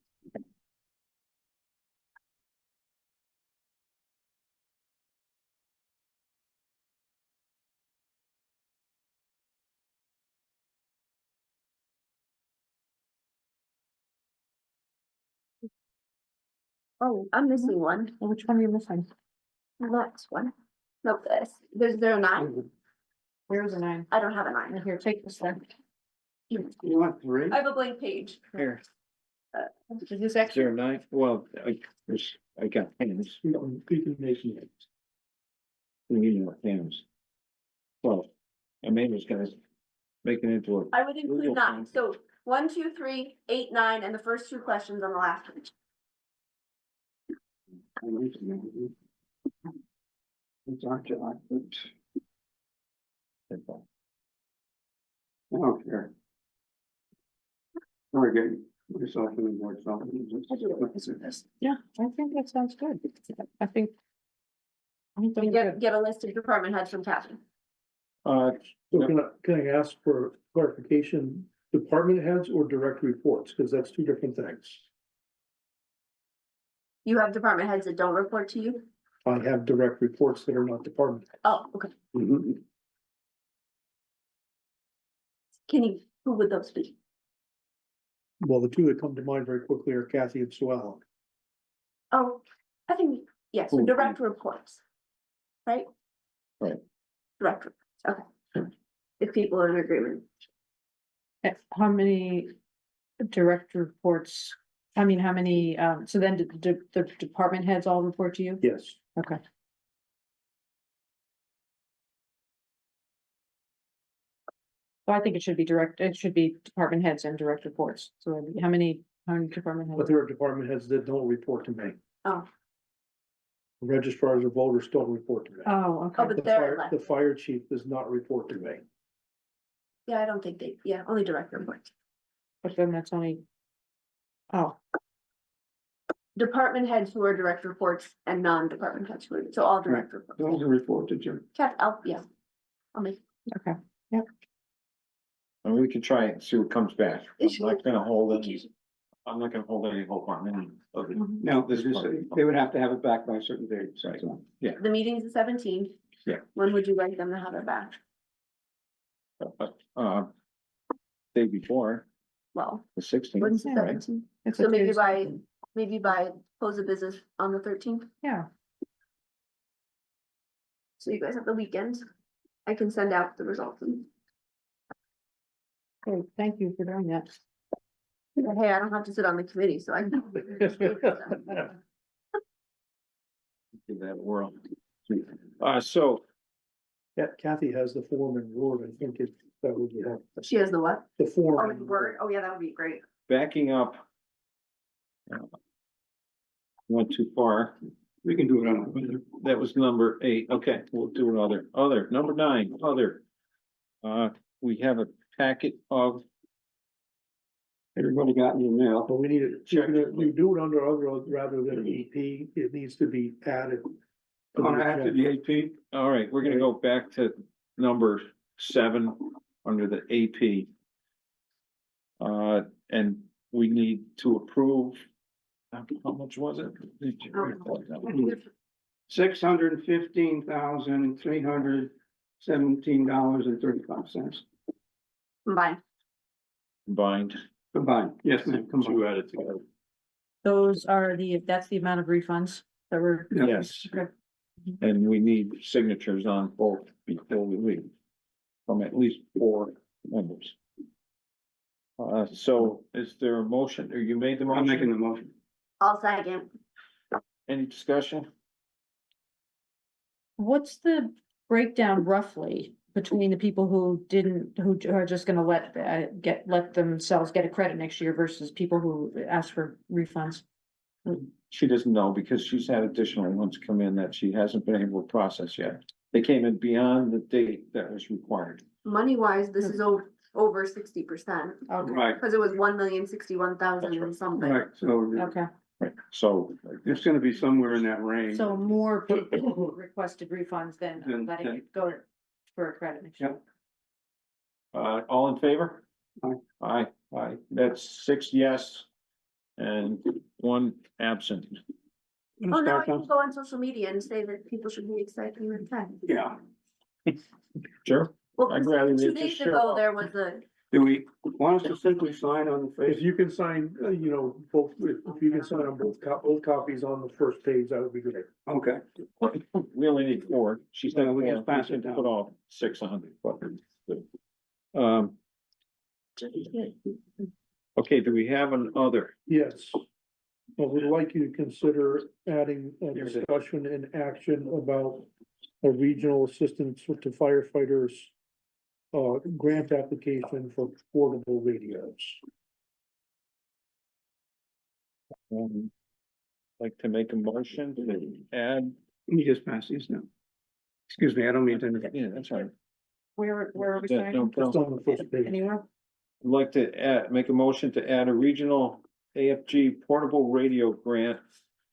Oh, I'm missing one. Well, which one are you missing? Next one. Nope, there's 9. Where's the 9? I don't have a 9. Right here, take this then. You want three? I have a blank page. Here, Is this is extra? there a knife? Well, I got pens. You can make it. We need more pens. Well, I maybe was gonna make it into a. I would include Google 9. form. So 1, 2, 3, 8, 9, and the first 2 questions on the last page. It's our job. Okay. We're getting myself in more trouble. Yeah, I think that sounds good. I think. We get a list of department heads from Catherine. So can I ask for clarification, department heads or direct reports, because that's two different things. You have department heads that don't report to you? I have direct reports that are not department. Oh, okay. Mhm. Who would those be? Well, the two that come to mind very quickly are Kathy and Sue Ellen. Oh, I think, yes, so Who- direct reports. Right? Right. Direct reports, okay. If people are in agreement. How many direct reports, I mean, how many, so then the department heads all report to you? Yes. Okay. So I think it should be department heads and direct reports. So how many department But heads? there are department heads that don't report to me. Oh, Registrars of voters don't report to me. Oh, okay. oh, but The they're fire, the fire chief does not report to me. yeah, I don't think only direct reports. But then that's only. Oh, Department heads who are direct reports and non-department heads who are, so all direct reports. Those are reported to. Yeah. I'll make. okay. And we could try it, see what comes back. I'm Is she- not gonna hold any, I'm not gonna hold any hope on any of it. No, they would have to have it back by a certain date. Right. So. The meeting's the 17th. Yeah. When would you like them to have it back? Day before, Well, the 16th. when's the right? 17th? It's So a Tuesday. maybe by close of business on the 13th. Yeah, So you guys have the weekend. I can send out the results. okay, thank you for doing that. Hey, I don't have to sit on the committee, so I can. Give that a whirl. So, Yeah, Kathy has the form in Word. I think that would be helpful. She has the what? The form. Oh, in in Word. Oh, yeah, that would be great. backing up. Went too far. We can do it on. That was number 8. Okay, we'll do other, number 9, other. We have a packet of, Everybody got in your mail. But we need to check it. We do it under other rather than EP. It needs to be added. to the On after agenda. the AP. all right, we're gonna go back to number 7 under the AP. And we need to approve. How much was it? $615,317.35 Combined. Combined. combined. Yes, ma'am, combined. Two added together. That's the amount of refunds that were. Yeah. Yes, Okay. and we need signatures on both before we leave. From at least 4 members. So is there a motion, or you made the I'm making motion? the motion. I'll second. Any discussion? What's the breakdown roughly between the people who are just gonna let themselves get a credit next year versus people who ask for refunds? She doesn't know because she's had additional ones come in that she hasn't been able to process yet. They came in beyond the date that was required. Money wise, this is over 60%, Okay, Right, because it was 1,061,000 and something. right. So okay, Right, so it's gonna be somewhere in that range. so more people requested refunds than Then- letting then- it go for a credit next year. Yep. all in favor? Aye. Aye, that's 6 yes. And 1 absent. Oh, now I can go on social media and say that people should be excited and excited. Yeah. Sure. Well, I'd 'cause rather they 2 just days show ago, up. there was a, Do we want us to simply sign on the If face? you can sign, both, if you can sign on both copies on the first page, that would be great. Okay, We only need 4. She said Yeah, we can 4. pass it can down. Put all 6 on it, but. Um. Okay, do we have an other? Yes. I would like you to consider adding a discussion and action about a regional assistance to firefighters. Grant application for portable radios. Like to make a motion to add, Let me just pass these now. Excuse me, I don't mean to. yeah, that's right. Where are we Yeah, saying? Just on the first page. Anywhere? I'd like to add, make a motion to add a regional AFG portable radio grant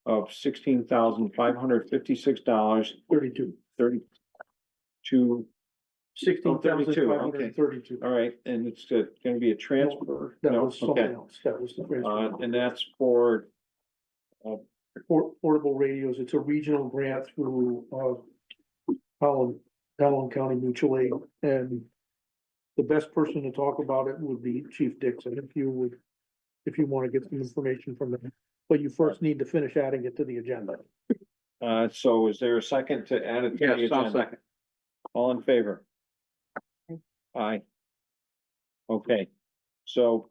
of $16,556, 32. 32. 16,532. All right, and it's gonna be a transfer. That No, was something okay. else. That was the transfer. And that's for, Portable radios. It's a regional grant through, Holland County Mutual Aid. And the best person to talk about it would be Chief Dixon, if you want to get some information from them. But you first need to finish adding it to the agenda. so is there a second to add it to the Yes, I'll agenda? second. All in favor? Aye. Okay, so,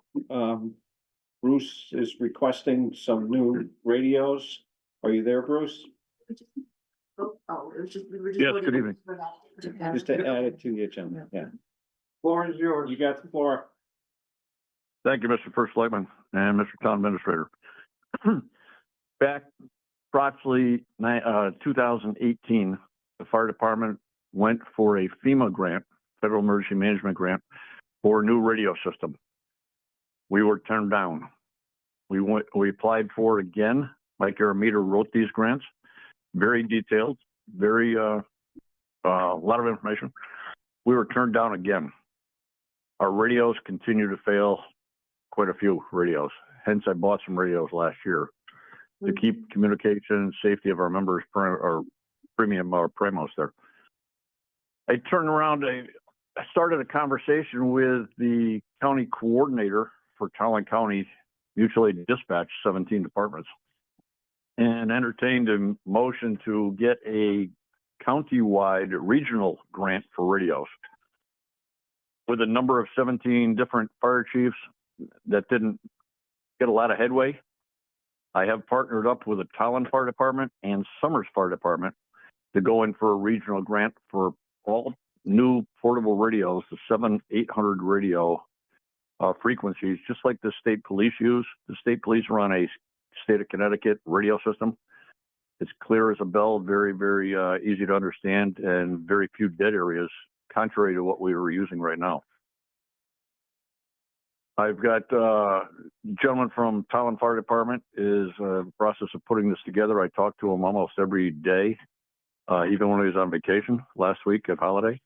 Bruce is requesting some new radios. Are you there, Bruce? Oh, it was just, we were just. Yes, voting good evening. for that. Just to add it to the agenda, yeah. Floor is yours. You got the floor. Thank you, Mr. First Selectman and Mr. Town Administrator. Back approximately 2018, the fire department went for a FEMA grant, Federal Emergency Management Grant, for a new radio system. We were turned down. We applied for it again. Mike Aramita wrote these grants, very detailed, very a lot of information. We were turned down again. Our radios continue to fail, quite a few radios. Hence, I bought some radios last year to keep communication and safety of our members, or premium or primos there. I turned around, I started a conversation with the county coordinator for Talon County Mutual Aid Dispatch, 17 departments, and entertained a motion to get a county-wide regional grant for radios. With a number of 17 different fire chiefs, that didn't get a lot of headway. I have partnered up with the Talon Fire Department and Summers Fire Department to go in for a regional grant for all new portable radios, the 7,800 radio frequencies, just like the state police use. The state police run a state of Connecticut radio system. It's clear as a bell, very, very easy to understand, and very few dead areas, contrary to what we were using right now. I've got a gentleman from Talon Fire Department is in the process of putting this together. I talk to him almost every day, even when he was on vacation last week at holiday.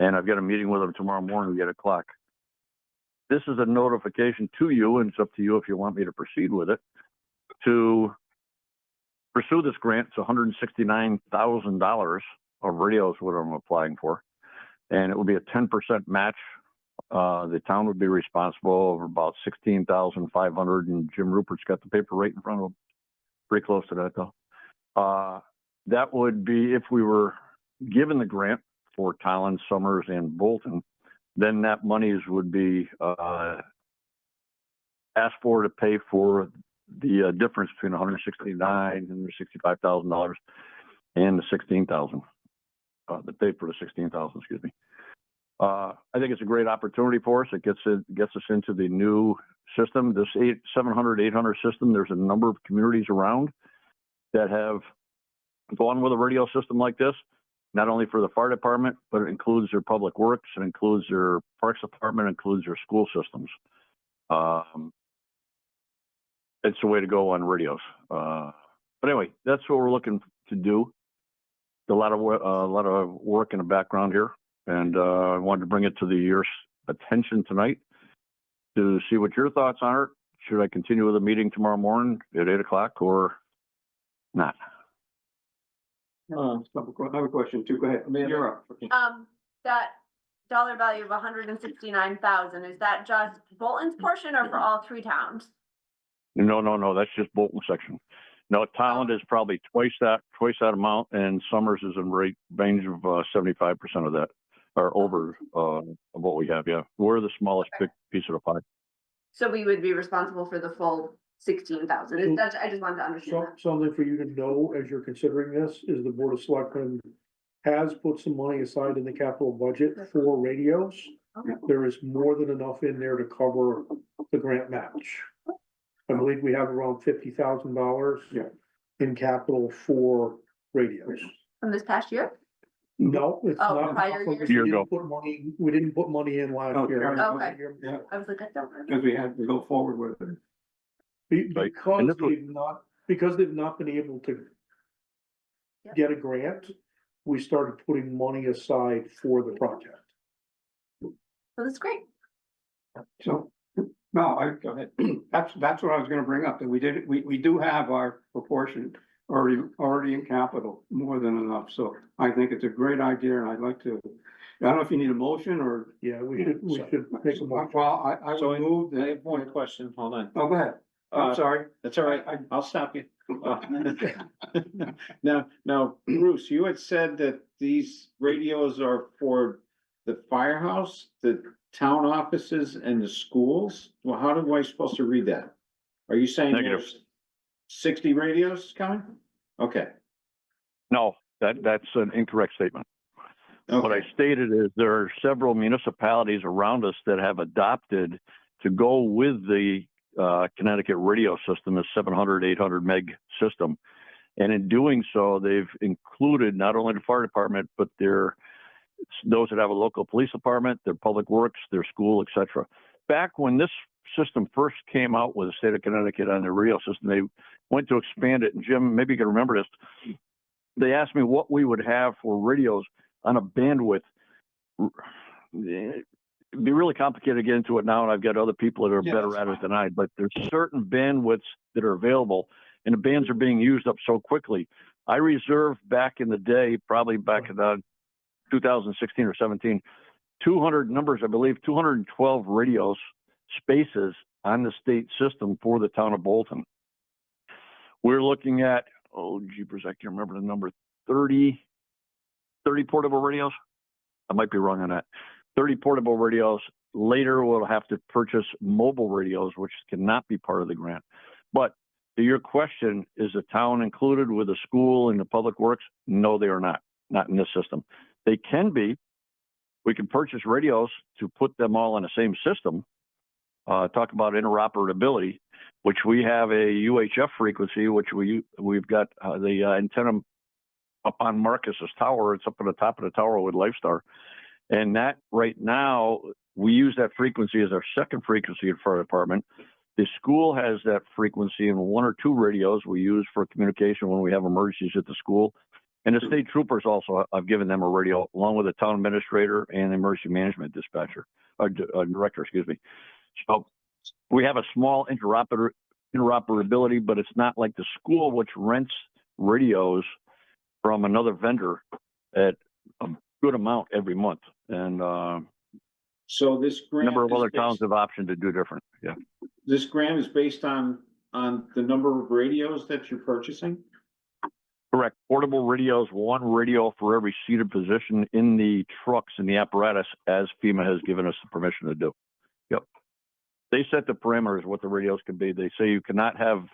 And I've got a meeting with him tomorrow morning at 8 o'clock. This is a notification to you, and it's up to you if you want me to proceed with it, to pursue this grant. It's $169,000 of radios, what I'm applying for. And it will be a 10% match. The town would be responsible for about $16,500, and Jim Rupert's got the paper right in front of him. Pretty close to that, though. That would be if we were given the grant for Talon, Summers, and Bolton, then that monies would be asked for to pay for the difference between $169,000 and $65,000 and the $16,000. The pay for the $16,000, excuse me. I think it's a great opportunity for us. It gets us into the new system, this 700, 800 system. There's a number of communities around that have gone with a radio system like this, not only for the fire department, but it includes their public works, it includes their parks department, it includes their school systems. It's the way to go on radios. But anyway, that's what we're looking to do. A lot of work in the background here. And I wanted to bring it to your attention tonight to see what your thoughts are. Should I continue with the meeting tomorrow morning at 8 o'clock or not? I have a question too. Go ahead. You're up. That dollar value of 169,000, is that just Bolton's portion or for all three towns? No. That's just Bolton section. No, Talon is probably twice that amount, and Summers is in range of 75% of that. or over, of what we have, yeah. We're the smallest big piece of the pie. So we would be responsible for the full 16,000. I just wanted to understand that. Something for you to know as you're considering this is the Board of Selectmen has put some money aside in the capital budget for radios. Okay. There is more than enough in there to cover the grant match. I believe we have around $50,000. Yeah. In capital for radios. From this past year? No, it's Oh, not. prior years? We Year didn't ago. put money, we didn't put money in last Oh, year. okay. Yeah, I was like, I don't remember. because we had to go forward with it. Right. Because And this was- they've not been able to Yep. get a grant, we started putting money aside for the project. Well, that's great. So, no, Go ahead. that's what I was gonna bring up, that we do have our proportion already in capital, more than enough, so I think it's a great idea, and I'd like to, I don't know if you need a motion, or. Yeah, we should make a motion. Well, I So would move I that. have one question, hold on. Oh, go ahead, I'm Uh, sorry. That's all right, I- I'll stop you. Now, Bruce, you had said that these radios are for the firehouse, the town offices and the schools? Well, how am I supposed to read that? Are you saying Negative. there's 60 radios coming? Okay, No, that's an incorrect statement. What I okay, stated is there are several municipalities around us that have adopted to go with the Connecticut radio system, a 700, 800 meg system. And in doing so, they've included not only the fire department, but those that have a local police department, their public works, their school, etc. Back when this system first came out with the state of Connecticut on the radio system, they went to expand it. And Jim, maybe you can remember this. They asked me what we would have for radios on a bandwidth. It'd be really complicated to get into it now, and I've got other people that are Yeah, better that's at it fine. than I, but there's certain bandwidths that are available, and the bands are being used up so quickly. I reserved back in the day, probably back in 2016 or 17, 200 numbers, I believe, 212 radios spaces on the state system for the town of Bolton. We're looking at, oh, jeepers, I can't remember the number, 30 portable radios. I might be wrong on that. 30 portable radios. Later, we'll have to purchase mobile radios, which cannot be part of the grant. But to your question, is the town included with the school and the public works? No, they are not. Not in this system. They can be. We can purchase radios to put them all on the same system. Talk about interoperability, which we have a UHF frequency, which we've got the antenna up on Marcus's tower. It's up on the top of the tower with Lifestar. And that right now, we use that frequency as our second frequency in fire department. The school has that frequency in one or two radios we use for communication when we have emergencies at the school. And the state troopers also, I've given them a radio along with the town administrator and the emergency management dispatcher, director, excuse me. So we have a small interoperability, but it's not like the school, which rents radios from another vendor at a good amount every month. And so this a grant. number of is other based- towns have option to do different. Yeah. This grant is based on the number of radios that you're purchasing? Correct. Portable radios, one radio for every seated position in the trucks and the apparatus, as FEMA has given us the permission to do. Yep. They set the parameters what the radios can be. They say you cannot have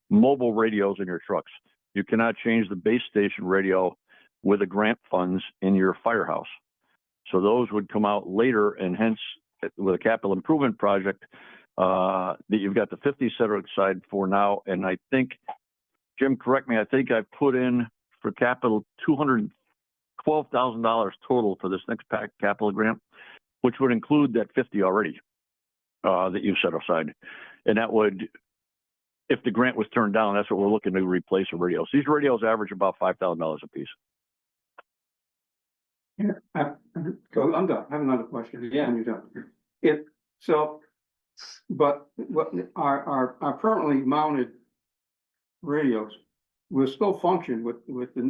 mobile radios in your trucks. You cannot change the base station radio with the grant funds in your firehouse. So those would come out later, and hence with a capital improvement project that you've got the 50 set aside for now. And I think, Jim, correct me, I think I put in for capital $212,000 total for this next capital grant, which would include that 50 already that you set aside. And that would, if the grant was turned down, that's what we're looking to replace the radios. These radios average about $5,000 a piece. Yeah, so I'm done. I have another question. Yeah. When you're done. But what our permanently mounted radios will still function with the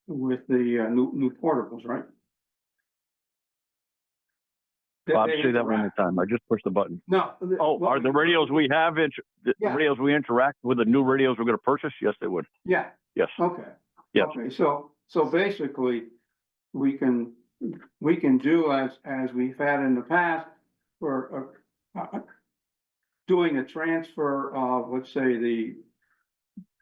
new portables, right? Bob, They say that one more interact. time. I just pushed the button. No. Oh, are the radios we have, the Yeah. radios we interact with the new radios we're going to purchase? Yes, they would. Yeah, Yes. okay. Yes. Okay, so basically, we can we can do as we've had in the past for, doing a transfer of, let's say, the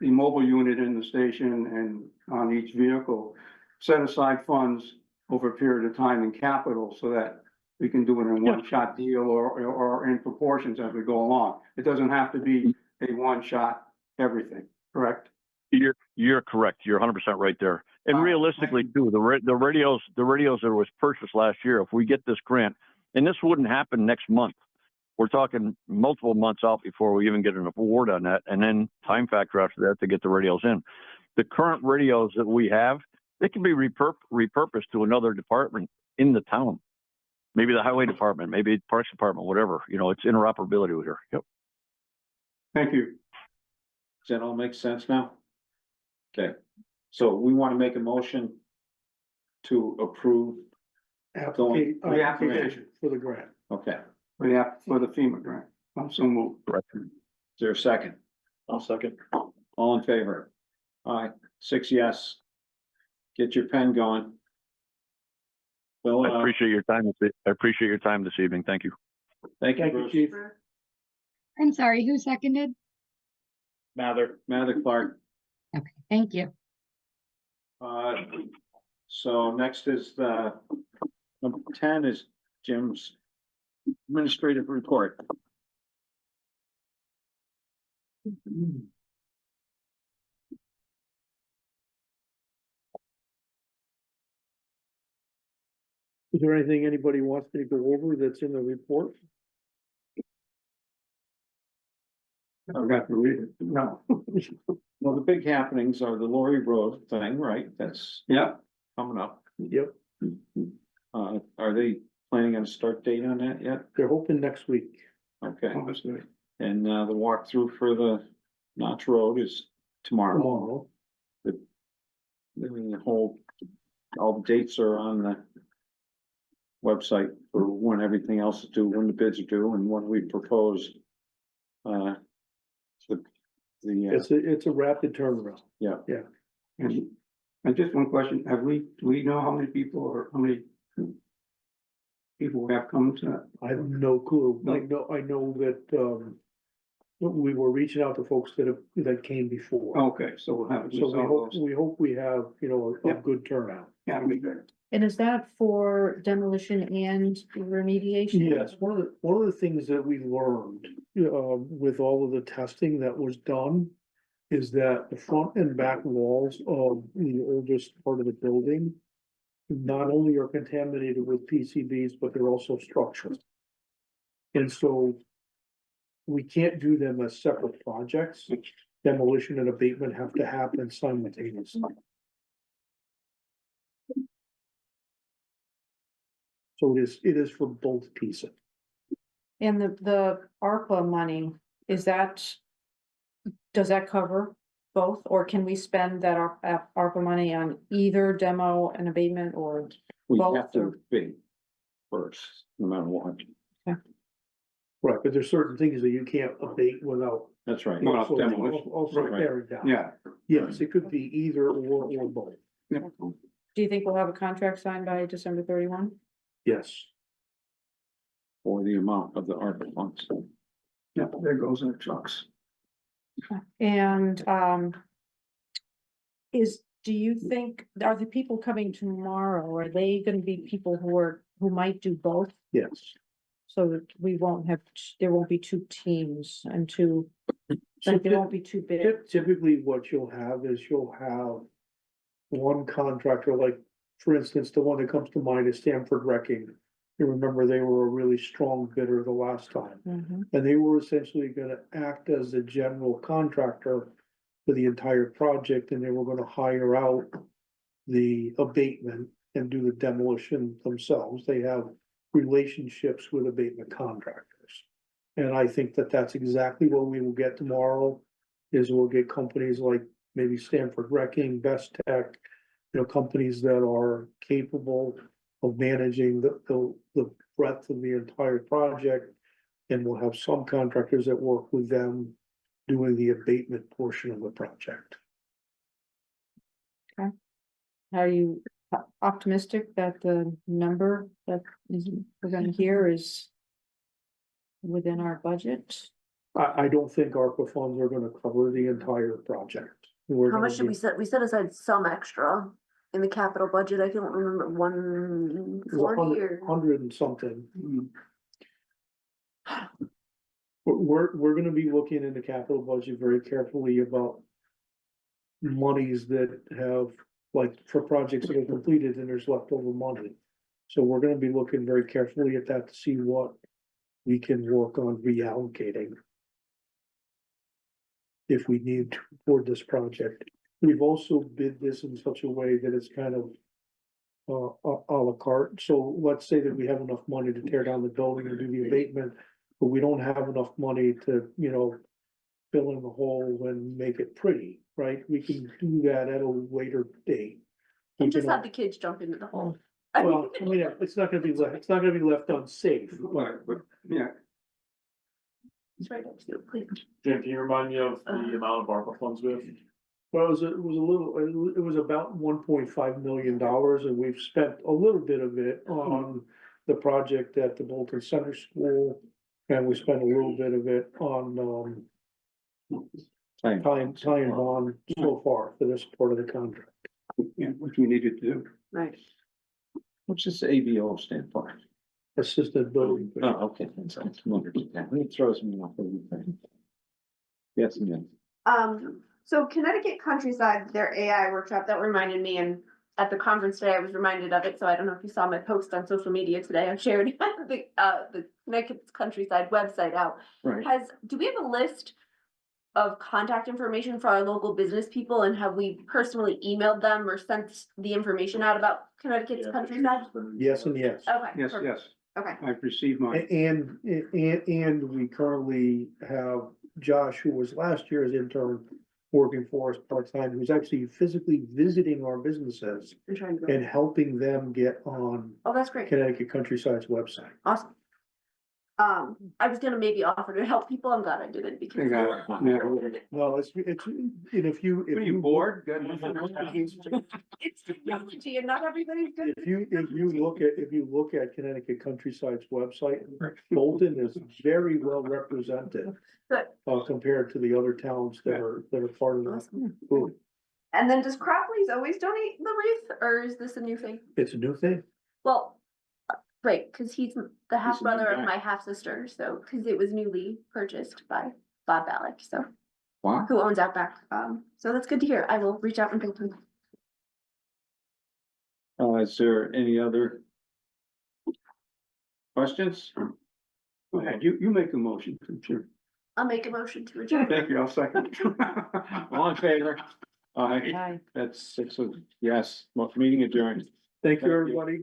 mobile unit in the station and on each vehicle, set aside funds over a period of time in capital so that we can do it in one shot deal or in proportions as we go along. It doesn't have to be a one shot everything, correct? You're correct. You're 100% right there. And realistically too, the radios that was purchased last year, if we get this grant, and this wouldn't happen next month. We're talking multiple months out before we even get an award on that, and then time factor after that to get the radios in. The current radios that we have, they can be repurposed to another department in the town. Maybe the highway department, maybe parks department, whatever. You know, it's interoperability with her. Yep. Thank you. Does that all make sense now? Okay, so we want to make a motion to approve, Application for the grant. okay, For the FEMA grant. I'm so moved. is there a second? I'll second. All in favor? Aye, 6 yes. Get your pen going. Well, I appreciate your time. I appreciate your time this evening. Thank you. thank you, Thank you, Bruce. chief. I'm sorry, who seconded? Mather Clark. Okay, thank you. So next is number 10 is Jim's administrative report. Is there anything anybody wants me to go over that's in the report? I've got to read it. No. Well, the big happenings are the Lorry Road thing, right? That's Yeah, coming up. Yep, Are they planning on a start date on that yet? they're hoping next week. Okay, obviously. and the walkthrough for the Notch Road is tomorrow. Tomorrow. The whole, all the dates are on the website for when everything else is due, when the bids are due, and when we propose. It's a rapid turnaround. Yeah. Yeah. And just one question, do we know how many people or how many people have come to that? I have no clue. No. I know that, we were reaching out to folks that came before. Okay, so we'll have. So we hope we have, a Yeah. good turnout. Yeah, it'll be good. And is that for demolition and remediation? Yes, one of the things that we learned, with all of the testing that was done. Is that the front and back walls of the oldest part of the building. Not only are contaminated with PCBs, but they're also structural. And so. We can't do them as separate projects. Demolition and abatement have to happen simultaneously. So it is for both pieces. And the ARPA money, does that cover both, or can we spend that ARPA money on either demo and abatement or? We both have to or- bid first, no matter what. Right, but there's certain things that you can't abate without. That's right. Well, Also demolition. Right. tearing down. Yeah. Yes, it could be either or both. Yeah. Do you think we'll have a contract signed by December 31? Yes. For the amount of the ARPA funds. Yeah, there goes our trucks. And, do you think, are the people coming tomorrow, are they gonna be people who might do both? Yes. So that we won't have, there won't be two teams and two, like there won't be two bid. Typically, what you'll have is you'll have one contractor, like, for instance, the one that comes to mind is Stanford Wrecking. You remember they were a really strong bidder the last time, Mhm. and they were essentially gonna act as the general contractor for the entire project, and they were gonna hire out the abatement and do the demolition themselves. They have relationships with abatement contractors. And I think that that's exactly what we will get tomorrow, is we'll get companies like maybe Stanford Wrecking, Best Tech, companies that are capable of managing the breadth of the entire project. And we'll have some contractors that work with them doing the abatement portion of the project. How do you, optimistic that the number that we're gonna hear is within our budget. I don't think ARPA funds are gonna cover the entire project. We're How gonna much did we be- set? We set aside some extra in the capital budget. I don't remember, 140 or. 100 and something. We're gonna be looking in the capital budget very carefully about monies that have, like, for projects that are completed and there's leftover money. So we're gonna be looking very carefully at that to see what we can work on reallocating if we need to for this project. We've also bid this in such a way that it's kind of a la carte. So let's say that we have enough money to tear down the building and do the abatement, but we don't have enough money to, fill in the hole and make it pretty, right? We can do that at a later date. And We just can- have the kids jump into the hole. Well, it's not gonna be it's not gonna be left unsafe. But, yeah, It's right next to it, please. Jim, can you remind me of the amount of ARPA funds we have? Well, it was about $1.5 million, and we've spent a little bit of it on the project at the Bolton Center School. And we spent a little bit of it on, tie and bond so far for this part of the contract. yeah, which we needed to do. Right. What's this ABO stand for? Assisted building. Oh, okay, that's wonderful. It throws me off everything. Yes, ma'am. So Connecticut Countryside, their AI workshop, that reminded me, and at the conference today, I was reminded of it, so I don't know if you saw my post on social media today, I shared the Connecticut Countryside website out. Right. Do we have a list of contact information for our local business people, and have we personally emailed them or sent the information out about Connecticut's countryside? Yes and yes. Okay. Yes, perfect. yes, Okay, I've received mine. And we currently have Josh, who was last year's intern, working for us part-time, who's actually physically visiting our businesses I'm trying to go. and helping them get on Oh, that's great. Connecticut Countryside's website. Awesome. I was gonna maybe offer to help people. I'm glad I didn't because. I got it. Yeah. Well, and if you. Are you bored? It's technology and not everybody's good. If you look at Connecticut Countryside's website, Bolton is very well represented. Good. Compared to the other towns that are part of the Awesome. group. And then does Cropley's always donate the wreath, or is this a new thing? It's a new thing. Well, right, cause he's the half He's a new brother guy. of my half sister, so, cause it was newly purchased by Bob Balak, so, Wow. who owns Outback, so that's good to hear. I will reach out and thank him. Is there any other questions? Go ahead, you make a motion, sure. I'll make a motion to adjourn. Thank you, I'll second. All in favor? Aye, Aye. that's 6 of, yes, meeting adjourned. Thank you, Thank you. everybody.